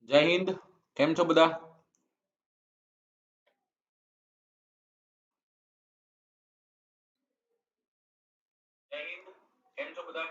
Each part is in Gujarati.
જય હિન્દ. કેમ છો બધા? જય હિન્દ. કેમ છો બધા?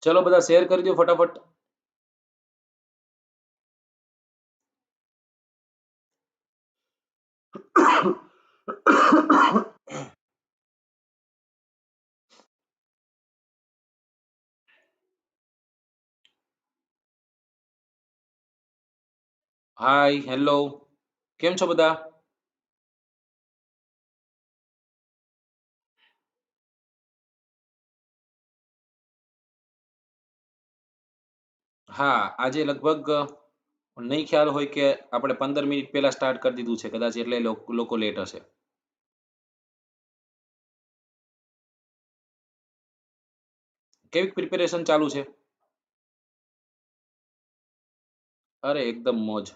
ચલો બધા શેર કરી દો ફટાફટ. હાય, હેલો. કેમ છો બધા? હા, આજે લગભગ નહીં ખ્યાલ હોય કે આપણે 15 મિનિટ પહેલા સ્ટાર્ટ કરી દીધું છે કદાચ, એટલે લોકો લેટ હશે. કેવી પ્રિપેરેશન ચાલુ છે? અરે એકદમ મોજ.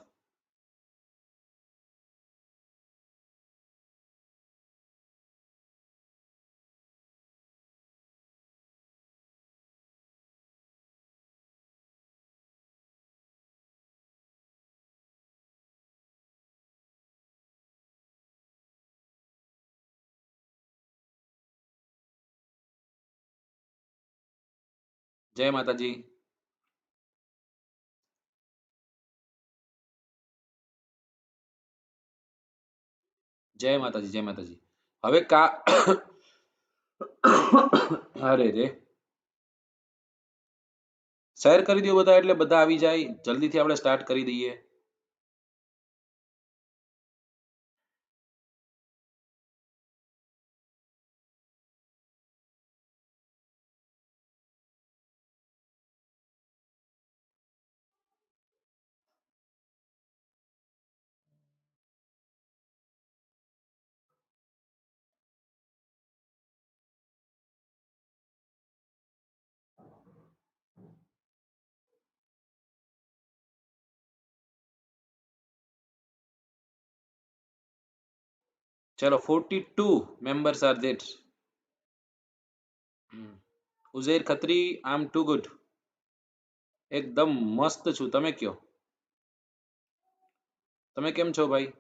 જય માતાજી. જય માતાજી. જય માતાજી. હવે કા અરે રે, શેર કરી દો બધા એટલે બધા આવી જાય. જલ્દીથી આપણે સ્ટાર્ટ કરી દઈએ. ચલો, 42 members are that. Uzair Khatri, I am too good. એકદમ મસ્ત છું. તમે કયો, તમે કેમ છો ભાઈ?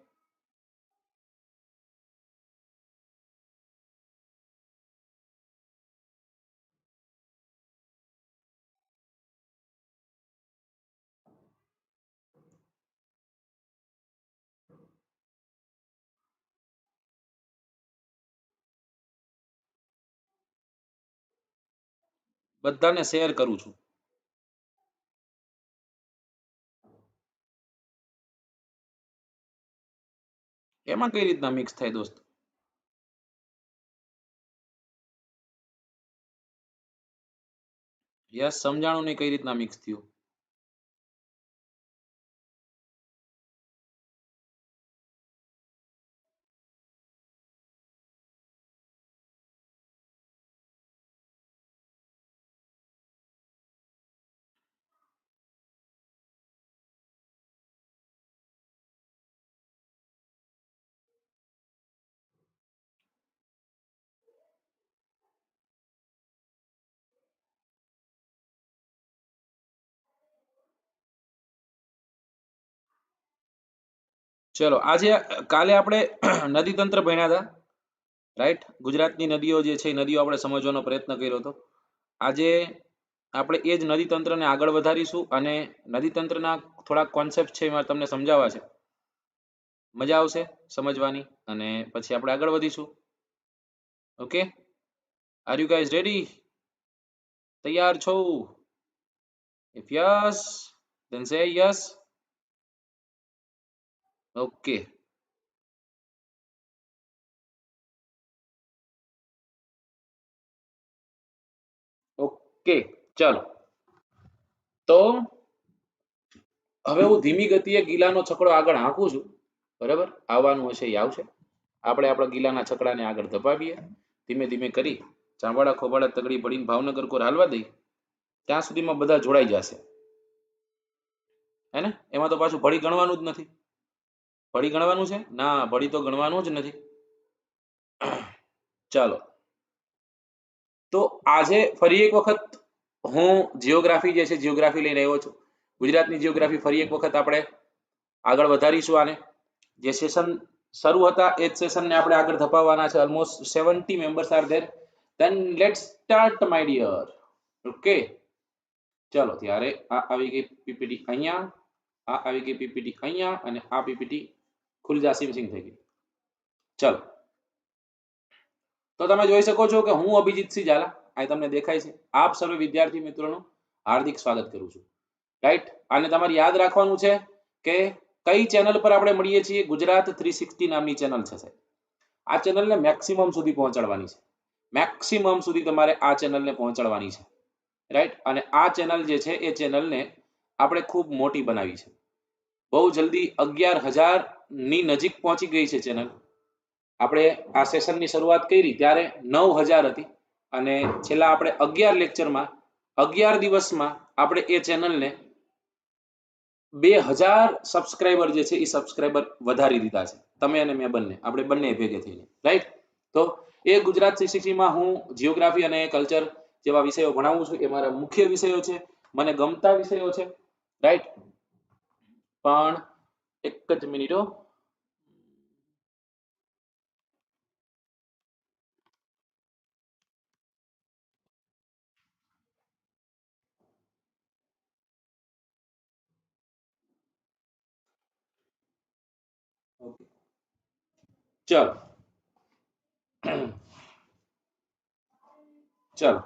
બધાને શેર કરું છું. એમાં કઈ રીતના મિક્સ થાય દોસ્ત? યસ, સમજાણું નહીં કઈ રીતના મિક્સ થયું. ચલો, આજે કાલે આપણે નદી તંત્ર ભણ્યા હતા, રાઈટ? ગુજરાતની નદીઓ જે છે એ નદીઓ આપણે સમજવાનો પ્રયત્ન કર્યો હતો. આજે આપણે એ જ નદી તંત્રને આગળ વધારીશું અને નદી તંત્રના થોડાક કોન્સેપ્ટ છે એમાં તમને સમજાવવા છે. મજા આવશે સમજવાની અને પછી આપણે આગળ વધીશું. Okay, are you guys ready? તૈયાર છો? If yes then say yes. Okay, okay, ચાલો. તો હવે હું ધીમી ગતિએ ગિલાનો છકડો આગળ હાંકું છું, બરાબર? આવવાનું હશે એ આવશે. આપણે આપણા ગિલાના છકડાને આગળ દબાવીએ, ધીમે ધીમે કરી ચાંબાડા ખોબાડા તગડી પડીને ભાવનગર કોર હાલવા દઈ, ત્યાં સુધીમાં બધા જોડાઈ જશે. હે ને? એમાં તો પાછું ભળી ગણવાનું જ નથી. ભળી ગણવાનું છે? ના, ભળી તો ગણવાનું જ નથી. ચાલો, તો આજે ફરી એક વખત હું જીઓગ્રાફી જે છે જીઓગ્રાફી લઈને આવ્યો છું. ગુજરાતની જીઓગ્રાફી ફરી એક વખત આપણે આગળ વધારીશું. આને જે સેશન શરૂ હતા એ જ સેશનને આપણે આગળ ધપાવવાના છે. Almost 70 members are there. Then let's start my dear. Okay, ચાલો. ત્યારે આ આવી ગઈ પીપીટી અહીંયા, આ આવી ગઈ પીપીટી અહીંયા અને આ પીપીટી ખુલજા સિંગ થઈ ગઈ. ચાલો, તો તમે જોઈ શકો છો કે હું અભિજીતસિંહ ઝાલા અહીં તમને દેખાય છે. આપ સર્વે વિદ્યાર્થી મિત્રોનું હાર્દિક સ્વાગત કરું છું. રાઈટ? અને તમારે યાદ રાખવાનું છે કે કઈ ચેનલ પર આપણે મળીએ છીએ? ગુજરાત 360 નામની ચેનલ છે સાહેબ. આ ચેનલને મેક્સિમમ સુધી પહોંચાડવાની છે. મેક્સિમમ સુધી તમારે આ ચેનલને પહોંચાડવાની છે. રાઈટ? અને આ ચેનલ જે છે એ ચેનલને આપણે ખૂબ મોટી બનાવી છે. બહુ જલ્દી 11,000 ની નજીક પહોંચી ગઈ છે ચેનલ. આપણે આ સેશનની શરૂઆત કરી ત્યારે 9,000 હતી અને છેલ્લા આપણે 11 લેક્ચરમાં 11 દિવસમાં આપણે એ ચેનલને 2,000 સબસ્ક્રાઇબર જે છે એ સબસ્ક્રાઇબર વધારી દીધા છે. તમે અને મેં બંને, આપણે બંને ભેગે થઈને. રાઈટ? તો એ ગુજરાત 360 માં હું જીઓગ્રાફી અને કલ્ચર જેવા વિષયો ભણાવું છું. એ મારા મુખ્ય વિષયો છે, મને ગમતા વિષયો છે. રાઈટ? પણ એક જ મિનિટ હો. ચલો ચલો,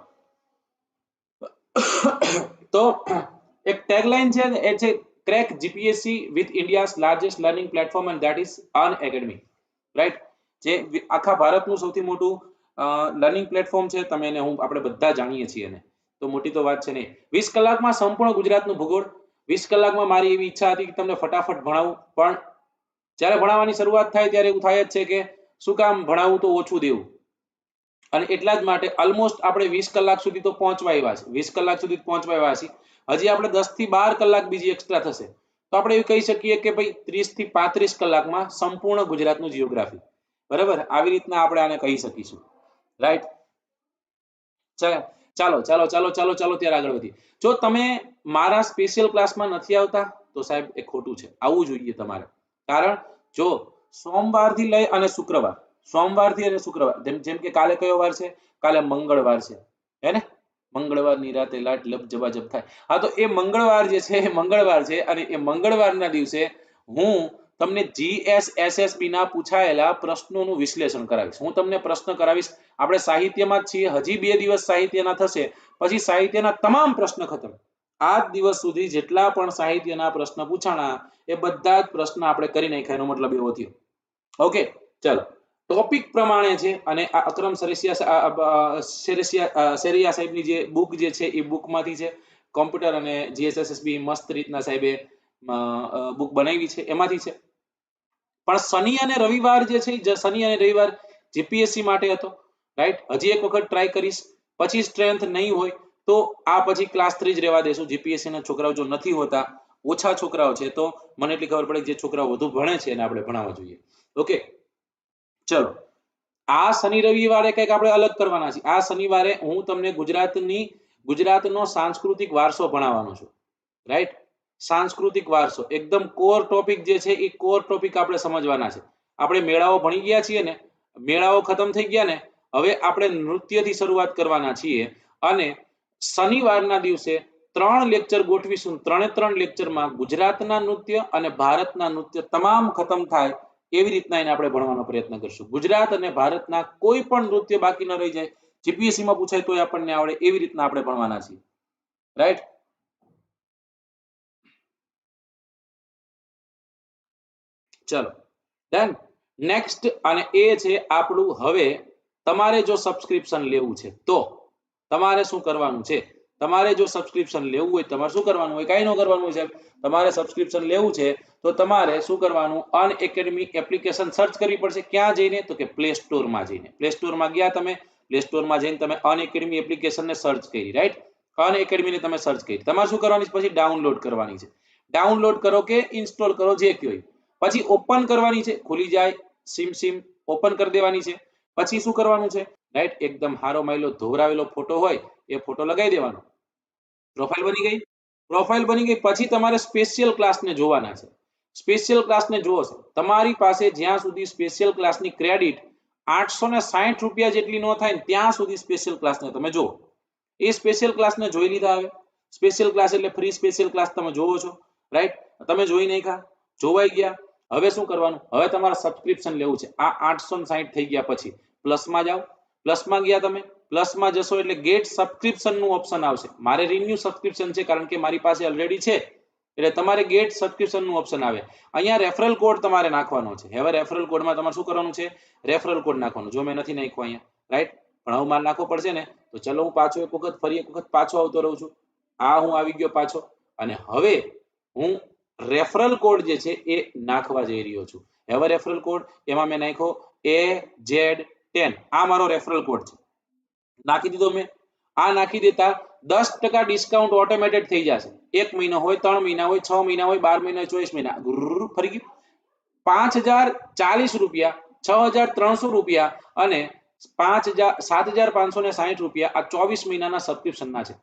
તો એક ટેગલાઇન છે એ છે crack GPSC with India's largest learning platform and that is Unacademy. Right? જે આખા ભારતનું સૌથી મોટું લર્નિંગ પ્લેટફોર્મ છે. તમે એને આપણે બધા જાણીએ છીએ એને, તો મોટી તો વાત છે નહીં. 20 કલાકમાં સંપૂર્ણ ગુજરાતનું ભૂગોળ. 20 કલાકમાં મારી એવી ઈચ્છા હતી કે તમને ફટાફટ ભણાવું, પણ જ્યારે ભણાવવાની શરૂઆત થાય ત્યારે એવું થાય જ છે કે શું કામ ભણાવું તો ઓછું દેવું. અને એટલા જ માટે ઓલમોસ્ટ આપણે 20 કલાક સુધી તો પહોંચવા આવ્યા છે. 20 કલાક સુધી પહોંચવા આવ્યા છીએ. હજી આપણે 10 થી 12 કલાક બીજી એક્સ્ટ્રા થશે, તો આપણે એવું કહી શકીએ કે ભાઈ 30 થી 35 કલાકમાં સંપૂર્ણ ગુજરાતનું જીઓગ્રાફી. બરાબર? આવી રીતના આપણે આને કહી શકીશું. રાઈટ? ચાલો ચાલો ચાલો ચાલો ચાલો ત્યારે આગળ વધીએ. જો તમે મારા સ્પેશિયલ ક્લાસમાં નથી આવતા તો સાહેબ એ ખોટું છે. આવવું જોઈએ તમારે. કારણ જો સોમવારથી લઈ અને શુક્રવાર, સોમવારથી અને શુક્રવાર, જેમ કે કાલે કયો વાર છે? કાલે મંગળવાર છે. હે ને? મંગળવારની રાતે લાટ લપ જવાજબ થાય. હા, તો એ મંગળવાર જે છે એ મંગળવાર છે અને એ મંગળવારના દિવસે હું તમને GSSSB ના પૂછાયેલા પ્રશ્નોનું વિશ્લેષણ કરાવીશ. હું તમને પ્રશ્ન કરાવીશ. આપણે સાહિત્યમાં જ છીએ, હજી 2 દિવસ સાહિત્યના થશે પછી સાહિત્યના તમામ પ્રશ્ન ખતમ. આજ દિવસ સુધી જેટલા પણ સાહિત્યના પ્રશ્ન પૂછાણા એ બધા જ પ્રશ્ન આપણે કરી નાખ્યા, એનો મતલબ એવો થયો. ઓકે, ચાલો ટોપિક પ્રમાણે છે અને આ અકરમ સેરિયા સાહેબની જે બુક જે છે એ બુકમાંથી છે. કોમ્પ્યુટર અને જીએસએસએસબી મસ્ત રીતના સાહેબે બુક બનાવી છે, એમાંથી છે. પણ શનિ અને રવિવાર જે છે, શનિ અને રવિવાર જીપીએસસી માટે હતો, રાઈટ. હજી એક વખત ટ્રાય કરીશ, પછી સ્ટ્રેન્થ નહીં હોય તો આ પછી ક્લાસ 3 જ રહેવા દેશું. જીપીએસસી ના છોકરાઓ જો નથી હોતા, ઓછા છોકરાઓ છે, તો મને એટલી ખબર પડે કે જે છોકરાઓ વધુ ભણે છે એને આપણે ભણાવવા જોઈએ. ઓકે, ચલો આ શનિ રવિવારે કંઈક આપણે અલગ કરવાના છે. આ શનિવારે હું તમને ગુજરાતનો સાંસ્કૃતિક વારસો ભણાવવાનો છું, રાઈટ. સાંસ્કૃતિક વારસો એકદમ કોર ટોપિક જે છે એ કોર ટોપિક આપણે સમજવાના છે. આપણે મેળાઓ ભણી ગયા છીએ ને, મેળાઓ ખતમ થઈ ગયા ને, હવે આપણે નૃત્યથી શરૂઆત કરવાના છીએ. અને શનિવારના દિવસે 3 લેક્ચર ગોઠવીશું. 3 લેક્ચરમાં ગુજરાતના નૃત્ય અને ભારતના નૃત્ય તમામ ખતમ થાય એવી રીતના એને આપણે ભણવાનો પ્રયત્ન કરશું. ગુજરાત અને ભારતના કોઈ પણ નૃત્ય બાકી ન રહી જાય, જીપીએસસી માં પૂછાય તો આપણને આવડે એવી રીતના આપણે ભણવાના છીએ, રાઈટ. ચલો ડન. નેક્સ્ટ, અને એ છે આપણું, હવે તમારે જો સબસ્ક્રિપ્શન લેવું છે તો તમારે શું કરવાનું છે? તમારે જો સબસ્ક્રિપ્શન લેવું હોય તમારે શું કરવાનું હોય? કાંઈ ન કરવાનું હોય સાહેબ. તમારે સબસ્ક્રિપ્શન લેવું છે તો તમારે શું કરવાનું? અનએકેડમી એપ્લિકેશન સર્ચ કરવી પડશે. ક્યાં જઈને? તો કે પ્લે સ્ટોરમાં જઈને. પ્લે સ્ટોરમાં ગયા તમે, પ્લે સ્ટોરમાં જઈને તમે અનએકેડમી એપ્લિકેશનને સર્ચ કરી, રાઈટ. અનએકેડમીને તમે સર્ચ કરી, તમારે શું કરવાની? પછી ડાઉનલોડ કરવાની છે. ડાઉનલોડ કરો કે ઇન્સ્ટોલ કરો, જે કયો. પછી ઓપન કરવાની છે, ખુલી જાય, સિમ ઓપન કરી દેવાની છે. પછી શું કરવાનું છે? રાઈટ, એકદમ હારો માયલો ધોવરાવેલો ફોટો હોય એ ફોટો લગાવી દેવાનો. પ્રોફાઇલ બની ગઈ. પ્રોફાઇલ બની ગઈ પછી તમારે સ્પેશિયલ ક્લાસને જોવાના છે. સ્પેશિયલ ક્લાસને જોવો છો, તમારી પાસે જ્યાં સુધી સ્પેશિયલ ક્લાસની ક્રેડિટ 860 રૂપિયા જેટલી ન થાય ત્યાં સુધી સ્પેશિયલ ક્લાસને તમે જુઓ. એ સ્પેશિયલ ક્લાસને જોઈ લીધા. હવે સ્પેશિયલ ક્લાસ એટલે ફ્રી સ્પેશિયલ ક્લાસ તમે જોવો છો, રાઈટ. તમે જોઈ નાખ્યા, જોવાઈ ગયા. હવે શું કરવાનું? હવે તમારે સબસ્ક્રિપ્શન લેવું છે. આ 860 થઈ ગયા પછી પ્લસમાં જાઓ. પ્લસમાં ગયા, તમે પ્લસમાં જશો એટલે ગેટ સબસ્ક્રિપ્શન નું ઓપ્શન આવશે. મારે રિન્યુ સબસ્ક્રિપ્શન છે કારણ કે મારી પાસે ઓલરેડી છે, એટલે તમારે ગેટ સબસ્ક્રિપ્શન નું ઓપ્શન આવે. અહીંયા રેફરલ કોડ તમારે નાખવાનો છે. હવે રેફરલ કોડમાં તમારે શું કરવાનું છે? રેફરલ કોડ નાખવાનો. જો મેં નથી નાખ્યો અહીંયા, રાઈટ, પણ હવે મારે નાખવો પડશે ને, તો ચલો હું પાછો એક વખત ફરી એક વખત પાછો આવતો રહું છું. આ હું આવી ગયો પાછો, અને હવે હું રેફરલ કોડ જે છે એ નાખવા જઈ રહ્યો છું. હવે રેફરલ કોડ એમાં મેં નાખ્યો AZ10. આ મારો રેફરલ કોડ છે, નાખી દીધો મેં. આ નાખી દેતા 10% ડિસ્કાઉન્ટ ઓટોમેટેડ થઈ જશે. 1 મહિનો હોય, 3 મહિના હોય, 6 મહિના હોય, 12 મહિના, 24 મહિના, ફરી ગયું. 5040 રૂપિયા, 6300 રૂપિયા અને 7560 રૂપિયા આ 24 મહિનાના સબસ્ક્રિપ્શનના છે.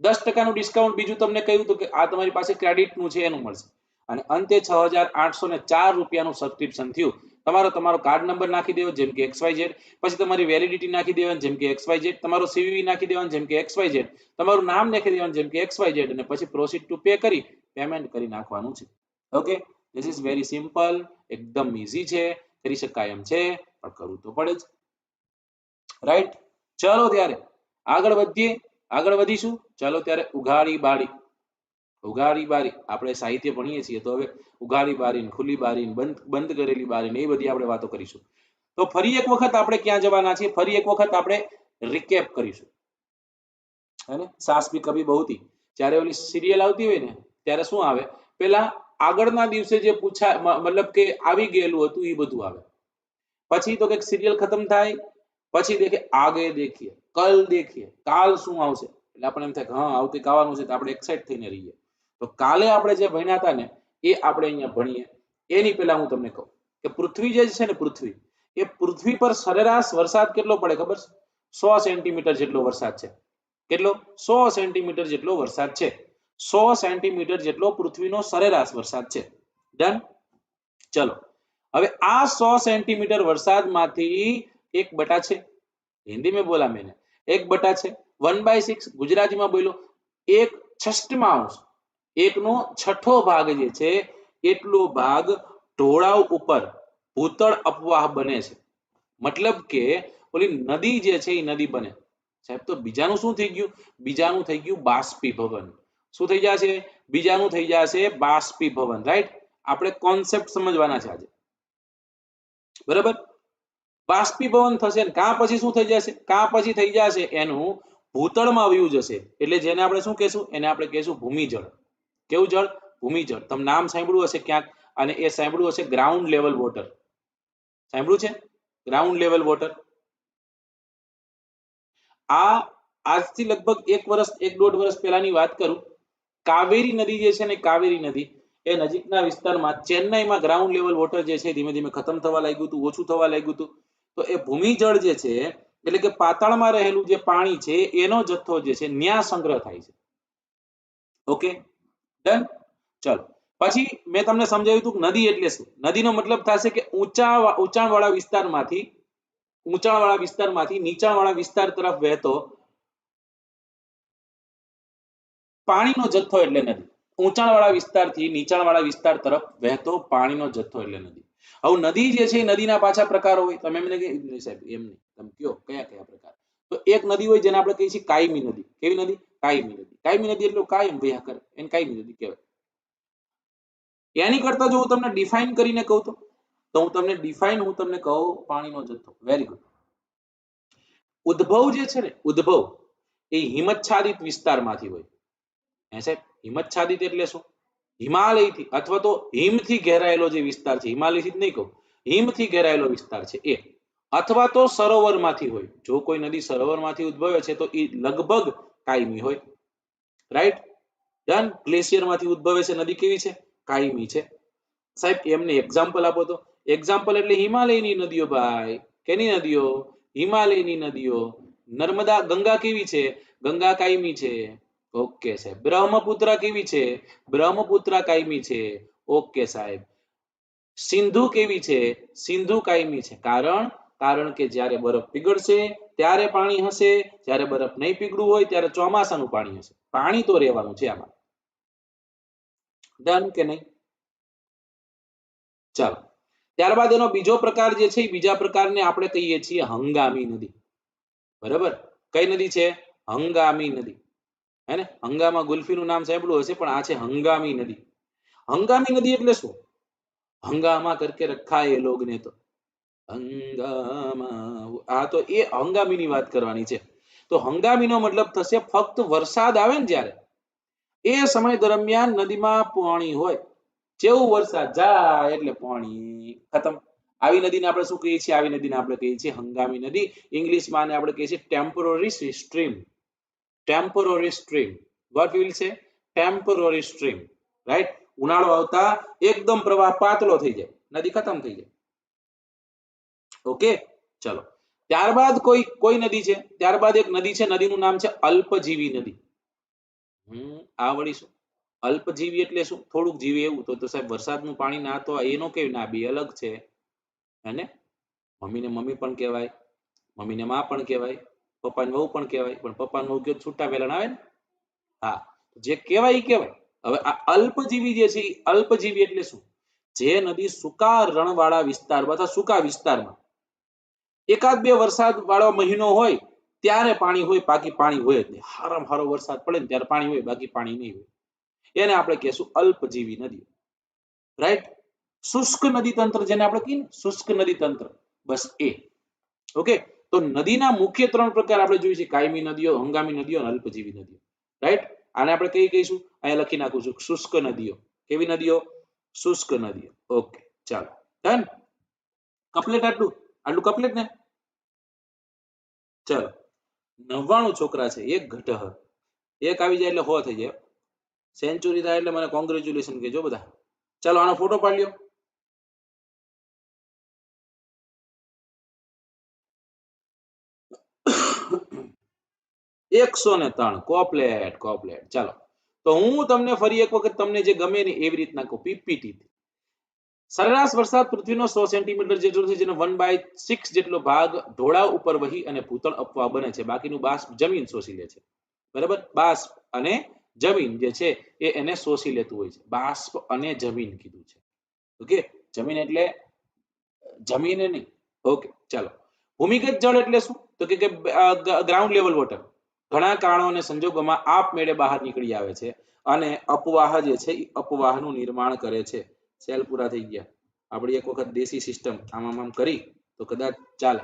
10% નું ડિસ્કાઉન્ટ બીજું તમને કહ્યું તો કે આ તમારી પાસે ક્રેડિટનું છે એનું મળશે. અને અંતે 6804 રૂપિયાનું સબસ્ક્રિપ્શન થયું. તમારો કાર્ડ નંબર નાખી દેવો જેમ કે XYZ, પછી તમારી વેલિડિટી નાખી દેવાની જેમ કે XYZ, તમારો CVV નાખી દેવાનું જેમ કે XYZ, તમારું નામ નાખી દેવાનું જેમ કે XYZ, અને પછી પ્રોસીડ ટુ પે કરી પેમેન્ટ કરી નાખવાનું છે. Okay, this is very simple, એકદમ ઈઝી છે, કરી શકાય એમ છે, પણ કરવું તો પડે જ, રાઈટ. ચલો ત્યારે આગળ વધીશું. ચલો ત્યારે ઉઘાડી બારી આપણે સાહિત્ય ભણીએ છીએ તો હવે ઉઘાડી બારી, ખુલ્લી બારી, બંધ કરેલી બારી એ બધી આપણે વાતો કરીશું. તો ફરી એક વખત આપણે ક્યાં જવાના છીએ? ફરી એક વખત આપણે રિકેપ કરીશું, હેને. સાસ ભી કભી બહુ થી, જ્યારે ઓલી સિરિયલ આવતી હોય ને ત્યારે શું આવે? પેલા આગળના દિવસે જે પૂછા, મતલબ કે આવી ગયેલું હતું એ બધું આવે. પછી તો કે સિરિયલ ખતમ થાય પછી દેખે આગે દેખીએ, કલ દેખીએ, કાલ શું આવશે, એટલે આપણે એમ થાય કે હા આવું કંઈક આવવાનું છે, તો આપણે એક્સાઇટ થઈને રહીએ. તો કાલે આપણે જે ભણ્યા હતા ને એ આપણે અહીંયા ભણીએ. એની પહેલા હું તમને કહું કે પૃથ્વી જે છે ને, પૃથ્વી પર સરેરાશ વરસાદ કેટલો પડે ખબર છે? 100 સેન્ટીમીટર જેટલો વરસાદ છે. કેટલો? 100 સેન્ટીમીટર જેટલો વરસાદ છે. 100 સેન્ટીમીટર જેટલો પૃથ્વીનો સરેરાશ વરસાદ છે. ડન. ચલો હવે આ 100 સેન્ટીમીટર વરસાદમાંથી 1/, છે हिंदी में बोला मैंने, 1/, છે 1/6 ગુજરાતીમાં બોલ્યો 1/6, 1/6 ભાગ જે છે એટલો ભાગ ઢોળાવ ઉપર ભૂતળ અપવાહ બને છે. મતલબ કે ઓલી નદી જે છે એ નદી બને. સાહેબ તો બીજાનું શું થઈ ગયું? બીજાનું થઈ ગયું બાષ્પીભવન. શું થઈ જશે? બીજાનું થઈ જશે બાષ્પીભવન. રાઈટ? આપણે કોન્સેપ્ટ સમજવાના છે આજે. બરાબર? બાષ્પીભવન થશે ને કાં પછી શું થઈ જશે? કાં પછી થઈ જશે એનું ભૂતળમાં વયું જશે. એટલે જેને આપણે શું કહેશું? એને આપણે કહેશું ભૂમિજળ. કેવું જળ? ભૂમિજળ. તમે નામ સાંભળ્યું હશે ક્યાંક, અને એ સાંભળ્યું હશે ગ્રાઉન્ડ લેવલ વોટર. સાંભળ્યું છે? Ground level water. આ આજથી લગભગ 1 વર્ષ પહેલાની વાત કરું, કાવેરી નદી જે છે ને, કાવેરી નદી એ નજીકના વિસ્તારમાં ચેન્નઈમાં ગ્રાઉન્ડ લેવલ વોટર જે છે ધીમે ધીમે ખતમ થવા લાગ્યું હતું, ઓછું થવા લાગ્યું હતું. તો એ ભૂમિજળ જે છે એટલે કે પાતાળમાં રહેલું જે પાણી છે એનો જથ્થો જે છે ન્યા સંગ્રહ થાય છે. Okay, done. ચલો, પછી મેં તમને સમજાવ્યું હતું નદી એટલે શું. નદીનો મતલબ થશે કે ઊંચાણવાળા વિસ્તારમાંથી નીચાણવાળા વિસ્તાર તરફ વહેતો પાણીનો જથ્થો એટલે નદી. ઊંચાણવાળા વિસ્તારથી નીચાણવાળા વિસ્તાર તરફ વહેતો પાણીનો જથ્થો એટલે નદી. હવે નદી જે છે એ નદીના પાછા પ્રકારો હોય. તમે એમને કે સાહેબ એમ નહીં, તમે કયો કયા કયા પ્રકાર? તો એક નદી હોય જેને આપણે કહીએ છીએ કાયમી નદી. કેવી નદી? કાયમી નદી. કાયમી નદી એટલે કાયમ વહ્યા કરે, એને કાયમી નદી કહેવાય. એની કરતા જો હું તમને ડિફાઇન કરીને કહું તો હું તમને કહું પાણીનો જથ્થો. Very good. ઉદ્ભવ જે છે ને, ઉદ્ભવ એ હિમચ્છાદિત વિસ્તારમાંથી હોય. હે સાહેબ, હિમચ્છાદિત એટલે શું? હિમાલયથી અથવા તો હિમથી ઘેરાયેલો જે વિસ્તાર છે, હિમાલયથી જ નહીં કહું, હિમથી ઘેરાયેલો વિસ્તાર છે એ, અથવા તો સરોવરમાંથી હોય. જો કોઈ નદી સરોવરમાંથી ઉદ્ભવે છે તો એ લગભગ કાયમી હોય. રાઈટ? ડન. ગ્લેશિયરમાંથી ઉદ્ભવે છે નદી, કેવી છે? કાયમી છે. સાહેબ એમને એક્ઝામ્પલ આપો તો. એક્ઝામ્પલ એટલે હિમાલયની નદીઓ ભાઈ. કેની નદીઓ? હિમાલયની નદીઓ. નર્મદા, ગંગા કેવી છે? ગંગા કાયમી છે. ઓકે સાહેબ. બ્રહ્મપુત્ર કેવી છે? બ્રહ્મપુત્ર કાયમી છે. ઓકે સાહેબ. સિંધુ કેવી છે? સિંધુ કાયમી છે. કારણ કે જ્યારે બરફ પીગળશે ત્યારે પાણી હશે, જ્યારે બરફ નહીં પીગળવું હોય ત્યારે ચોમાસાનું પાણી હશે. પાણી તો રહેવાનું છે આમાં. ડન કે નહીં? ચાલો, ત્યારબાદ એનો બીજો પ્રકાર જે છે, બીજા પ્રકારને આપણે કહીએ છીએ હંગામી નદી. બરાબર? કઈ નદી છે? હંગામી નદી. હે ને? હંગામા ગુલ્ફીનું નામ સાંભળ્યું હશે, પણ આ છે હંગામી નદી. હંગામી નદી એટલે શું? હંગામા કરકે રખા એ લોગને તો હંગામા. આ તો એ હંગામીની વાત કરવાની છે. તો હંગામીનો મતલબ થશે ફક્ત વરસાદ આવે ને જ્યારે એ સમય દરમિયાન નદીમાં પાણી હોય. જેવું વરસાદ જાય એટલે પાણી ખતમ. આવી નદીને આપણે શું કહીએ છીએ? આવી નદીને આપણે કહીએ છીએ હંગામી નદી. ઇંગ્લિશમાં આને આપણે કહીએ છીએ temporary stream. Temporary stream. What will સે? Temporary stream. રાઈટ? ઉનાળો આવતા એકદમ પ્રવાહ પાતળો થઈ જાય, નદી ખતમ થઈ જાય. ઓકે, ચલો. ત્યારબાદ કોઈ નદી છે, ત્યારબાદ એક નદી છે, નદીનું નામ છે અલ્પજીવી નદી. આ વળી શું? અલ્પજીવી એટલે શું? થોડુંક જીવે એવું. તો સાહેબ વરસાદનું પાણી ના તો એનો કેવી ના, બે અલગ છે. અને મમ્મીને મમ્મી પણ કહેવાય, મમ્મીને માં પણ કહેવાય, પપ્પાને વહુ પણ કહેવાય. પણ પપ્પાને વહુ કયો છૂટા વેલણ આવે ને? હા, જે કહેવાય એ કહેવાય. હવે આ અલ્પજીવી જે છે, અલ્પજીવી એટલે શું? જે નદી સૂકા રણવાળા વિસ્તારમાં અથવા સૂકા વિસ્તારમાં એકાદ બે વરસાદ વાળો મહિનો હોય ત્યારે પાણી હોય, બાકી પાણી હોય જ નહીં. હારામાં હારો વરસાદ પડે ને ત્યારે પાણી હોય, બાકી પાણી નહીં હોય. એને આપણે કહેશું અલ્પજીવી નદી. રાઈટ? શુષ્ક નદી તંત્ર જેને આપણે કહીએ ને, શુષ્ક નદી તંત્ર, બસ એ. ઓકે, તો નદીના મુખ્ય 3 પ્રકાર આપણે જોઈએ છે: કાયમી નદીઓ, હંગામી નદીઓ અને અલ્પજીવી નદીઓ. રાઈટ? આને આપણે કઈ કહીશું? અહીંયા લખી નાખું છું, શુષ્ક નદીઓ. કેવી નદીઓ? શુષ્ક નદીઓ. ઓકે, ચાલો, ડન. કમ્પ્લીટ આટલું કમ્પ્લીટ ને? ચલો, 99 છોકરા છે, એક ઘટહ. એક આવી જાય એટલે 100 થઈ જાય. સેન્ચુરી થાય એટલે મને કોંગ્રેચ્યુલેશન કહેજો બધા. ચાલો, આનો ફોટો પાડી લ્યો. એકસો ને 3 કોપલેટ. ચાલો, તો હું તમને ફરી એક વખત તમને જે ગમે ને એવી રીતના કહું. પીપીટી. સરેરાશ વરસાદ પૃથ્વીનો 100 સેન્ટીમીટર જેટલો છે, જેનો 1/6 જેટલો ભાગ ઢોળાવ ઉપર વહી અને ભૂતળ અપવા બને છે. બાકીનું બાષ્પ જમીન શોષી લે છે. બરાબર? બાષ્પ અને જમીન જે છે એ એને શોષી લેતું હોય છે. બાષ્પ અને જમીન કીધું છે. ઓકે, જમીન એટલે જમીન નહીં. ઓકે, ચાલો. ભૂમિગત જળ એટલે શું? તો કે ગ્રાઉન્ડ લેવલ વોટર ઘણા કારણો અને સંજોગોમાં આપમેળે બહાર નીકળી આવે છે અને અપવાહ જે છે એ અપવાહનું નિર્માણ કરે છે. સેલ પૂરા થઈ ગયા. આપણી એક વખત દેશી સિસ્ટમ આમ કરી તો કદાચ ચાલે,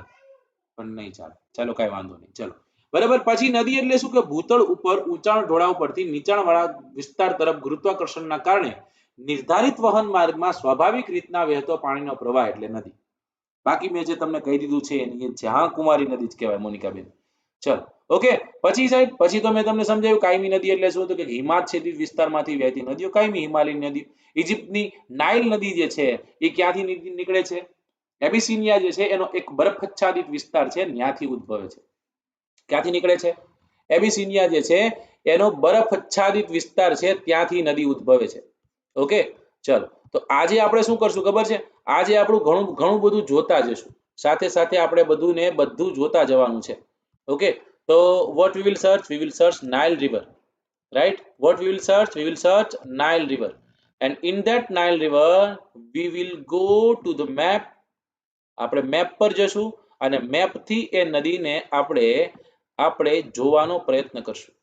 પણ નહીં ચાલે. ચાલો કઈ વાંધો નહીં. ચલો બરાબર. પછી નદી એટલે શું કે ભૂતળ ઉપર ઊંચાણ ઢોળાવ પરથી નીચાણવાળા વિસ્તાર તરફ ગુરુત્વાકર્ષણના કારણે નિર્ધારિત વહન માર્ગમાં સ્વાભાવિક રીતના વહેતો પાણીનો પ્રવાહ એટલે નદી. બાકી મેં જે તમને કહી દીધું છે એની જ્યાં કુમારી નદી જ કહેવાય મોનિકાબેન. ચલો ઓકે. પછી સાહેબ પછી તો મેં તમને સમજાવ્યું કાયમી નદી એટલે શું? તો કે હિમાચ્છાદિત વિસ્તારમાંથી વહેતી નદીઓ કાયમી હિમાલયની નદી. ઇજિપ્તની નાઇલ નદી જે છે એ ક્યાંથી નીકળે છે? એબિસિનિયા જે છે એનો એક બરફાચ્છાદિત વિસ્તાર છે ત્યાંથી ઉદ્ભવે છે. ક્યાંથી નીકળે છે? એબિસિનિયા જે છે એનો બરફાચ્છાદિત વિસ્તાર છે ત્યાંથી નદી ઉદ્ભવે છે. ઓકે ચલો તો આજે આપણે શું કરશું ખબર છે? આજે આપણું ઘણું બધું જોતા જશું. સાથે સાથે આપણે બધું જોતા જવાનું છે. ઓકે તો what we will search Nile river, right? What we will search Nile river, and in that Nile river we will go to the map. આપણે મેપ પર જશું અને મેપ થી એ નદીને આપણે જોવાનો પ્રયત્ન કરશું.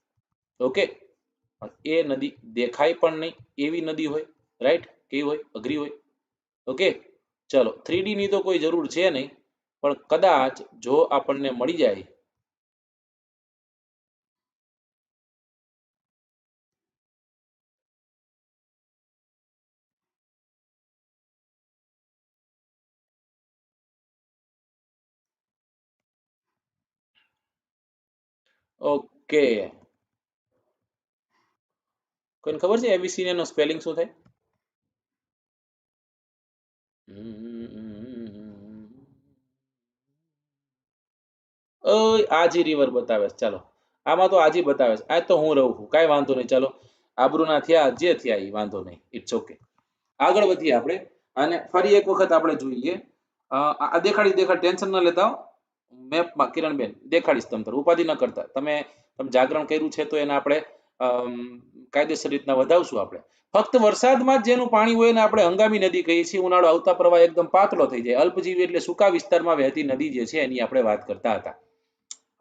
ઓકે એ નદી દેખાય પણ નહીં એવી નદી હોય, રાઈટ? કેવી હોય? અઘરી હોય. ઓકે ચલો 3D ની તો કોઈ જરૂર છે નહીં, પણ કદાચ જો આપણને મળી જાય ઓકે કોઈને ખબર છે એબીસીડી નો સ્પેલિંગ શું થાય? આજી રિવર બતાવે છે. ચાલો આમાં તો આજી બતાવે છે. આ તો હું રહું છું, કાંઈ વાંધો નહીં. ચાલો આબરૂના થયા જે થયા એ વાંધો નહીં. It's okay. આગળ વધીએ આપણે અને ફરી એક વખત આપણે જોઈએ. આ દેખાડી ટેન્શન ન લેતા. મેપમાં કિરણબેન દેખાડીશ તમ તાર ઉપાધિ ન કરતા. તમે જાગરણ કર્યું છે તો એને આપણે કાયદેસર રીતના વધાવશું. આપણે ફક્ત વરસાદમાં જ જેનું પાણી હોય ને આપણે હંગામી નદી કહીએ છીએ. ઉનાળો આવતા પ્રવાહ એકદમ પાતળો થઈ જાય. અલ્પજીવી એટલે સૂકા વિસ્તારમાં વહેતી નદી જે છે એની આપણે વાત કરતા હતા.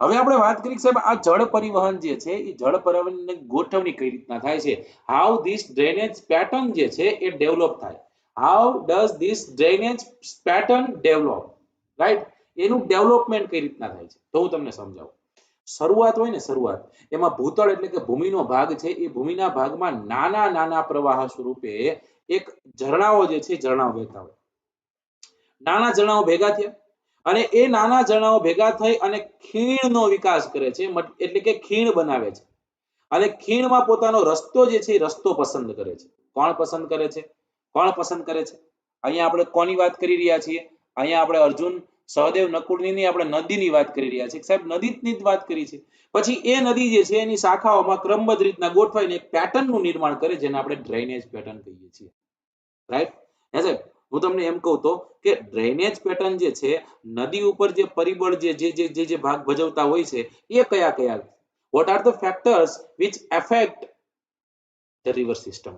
હવે આપણે વાત કરી સાહેબ આ જળ પરિવહન જે છે એ જળ પરિવહનની ગોઠવણી કઈ રીતના થાય છે. હાઉ ધીસ ડ્રેનેજ પેટર્ન જે છે એ ડેવલપ થાય. How does this drainage pattern develop, right? એનું ડેવલપમેન્ટ કઈ રીતના થાય છે તો હું તમને સમજાવું. શરૂઆત હોય ને શરૂઆત એમાં ભૂતળ એટલે કે ભૂમિનો ભાગ છે એ ભૂમિના ભાગમાં નાના નાના પ્રવાહ સ્વરૂપે એક ઝરણાઓ જે છે ઝરણાઓ વહેતા હોય. નાના ઝરણાઓ ભેગા થયા અને એ નાના ઝરણાઓ ભેગા થઈ અને ખીણનો વિકાસ કરે છે, એટલે કે ખીણ બનાવે છે અને ખીણમાં પોતાનો રસ્તો જે છે એ રસ્તો પસંદ કરે છે. કોણ પસંદ કરે છે? કોણ પસંદ કરે છે? અહીંયા આપણે કોની વાત કરી રહ્યા છીએ? અહીંયા આપણે અર્જુન સહદેવ નકુળની આપણે નદીની વાત કરી રહ્યા છીએ. સાહેબ નદીની જ વાત કરી છે. પછી એ નદી જે છે એની શાખાઓમાં ક્રમબદ્ધ રીતના ગોઠવાઈને એક પેટર્નનું નિર્માણ કરે જેને આપણે ડ્રેનેજ પેટર્ન કહીએ છીએ, રાઈટ? હે સાહેબ હું તમને એમ કહું તો કે ડ્રેનેજ પેટર્ન જે છે નદી ઉપર જે પરિબળ જે ભાગ ભજવતા હોય છે એ કયા કયા? what are the factors which affect the river system?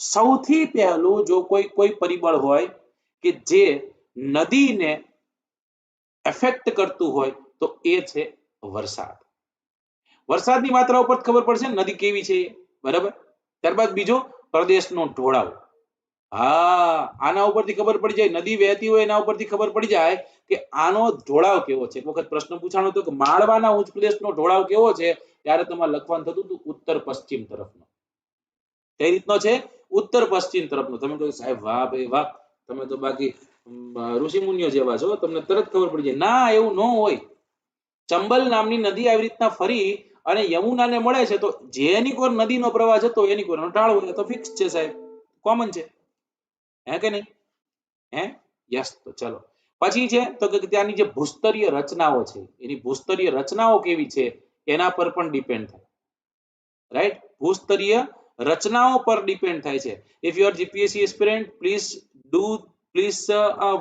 સૌથી પહેલું જો કોઈ પરિબળ હોય કે જે નદીને એફેક્ટ કરતું હોય તો એ છે વરસાદ. વરસાદની માત્રા ઉપર ખબર પડશે નદી કેવી છે, બરાબર? ત્યારબાદ બીજો પ્રદેશનો ઢોળાવ. હા આના ઉપરથી ખબર પડી જાય. નદી વહેતી હોય એના ઉપરથી ખબર પડી જાય કે આનો ઢોળાવ કેવો છે. એક વખત પ્રશ્ન પૂછાણો હતો કે માળવાના ઉચ્ચ પ્રદેશનો ઢોળાવ કેવો છે, ત્યારે તમારે લખવાનું થતું હતું ઉત્તર પશ્ચિમ તરફનો. કઈ રીતનો છે? ઉત્તર પશ્ચિમ તરફનો. તમે કહો સાહેબ વાહ ભાઈ વાહ, તમે તો બાકી ઋષિ મુનિઓ જેવા છો, તમને તરત ખબર પડી જાય. ના એવું ન હોય. ચંબલ નામની નદી આવી રીતના ફરી અને યમુનાને મળે છે તો જેની કોર નદીનો પ્રવાહ જતો એની કોર ઢાળ હોય તો ફિક્સ છે સાહેબ, કોમન છે. હે કે નહીં? હે? યસ. તો ચલો પછી છે તો કે ત્યાંની જે ભૂસ્તરીય રચનાઓ છે એની ભૂસ્તરીય રચનાઓ કેવી છે એના પર પણ ડિપેન્ડ થાય, રાઈટ? ભૂસ્તરીય રચનાઓ પર ડિપેન્ડ થાય છે. If you are GPSC aspirant please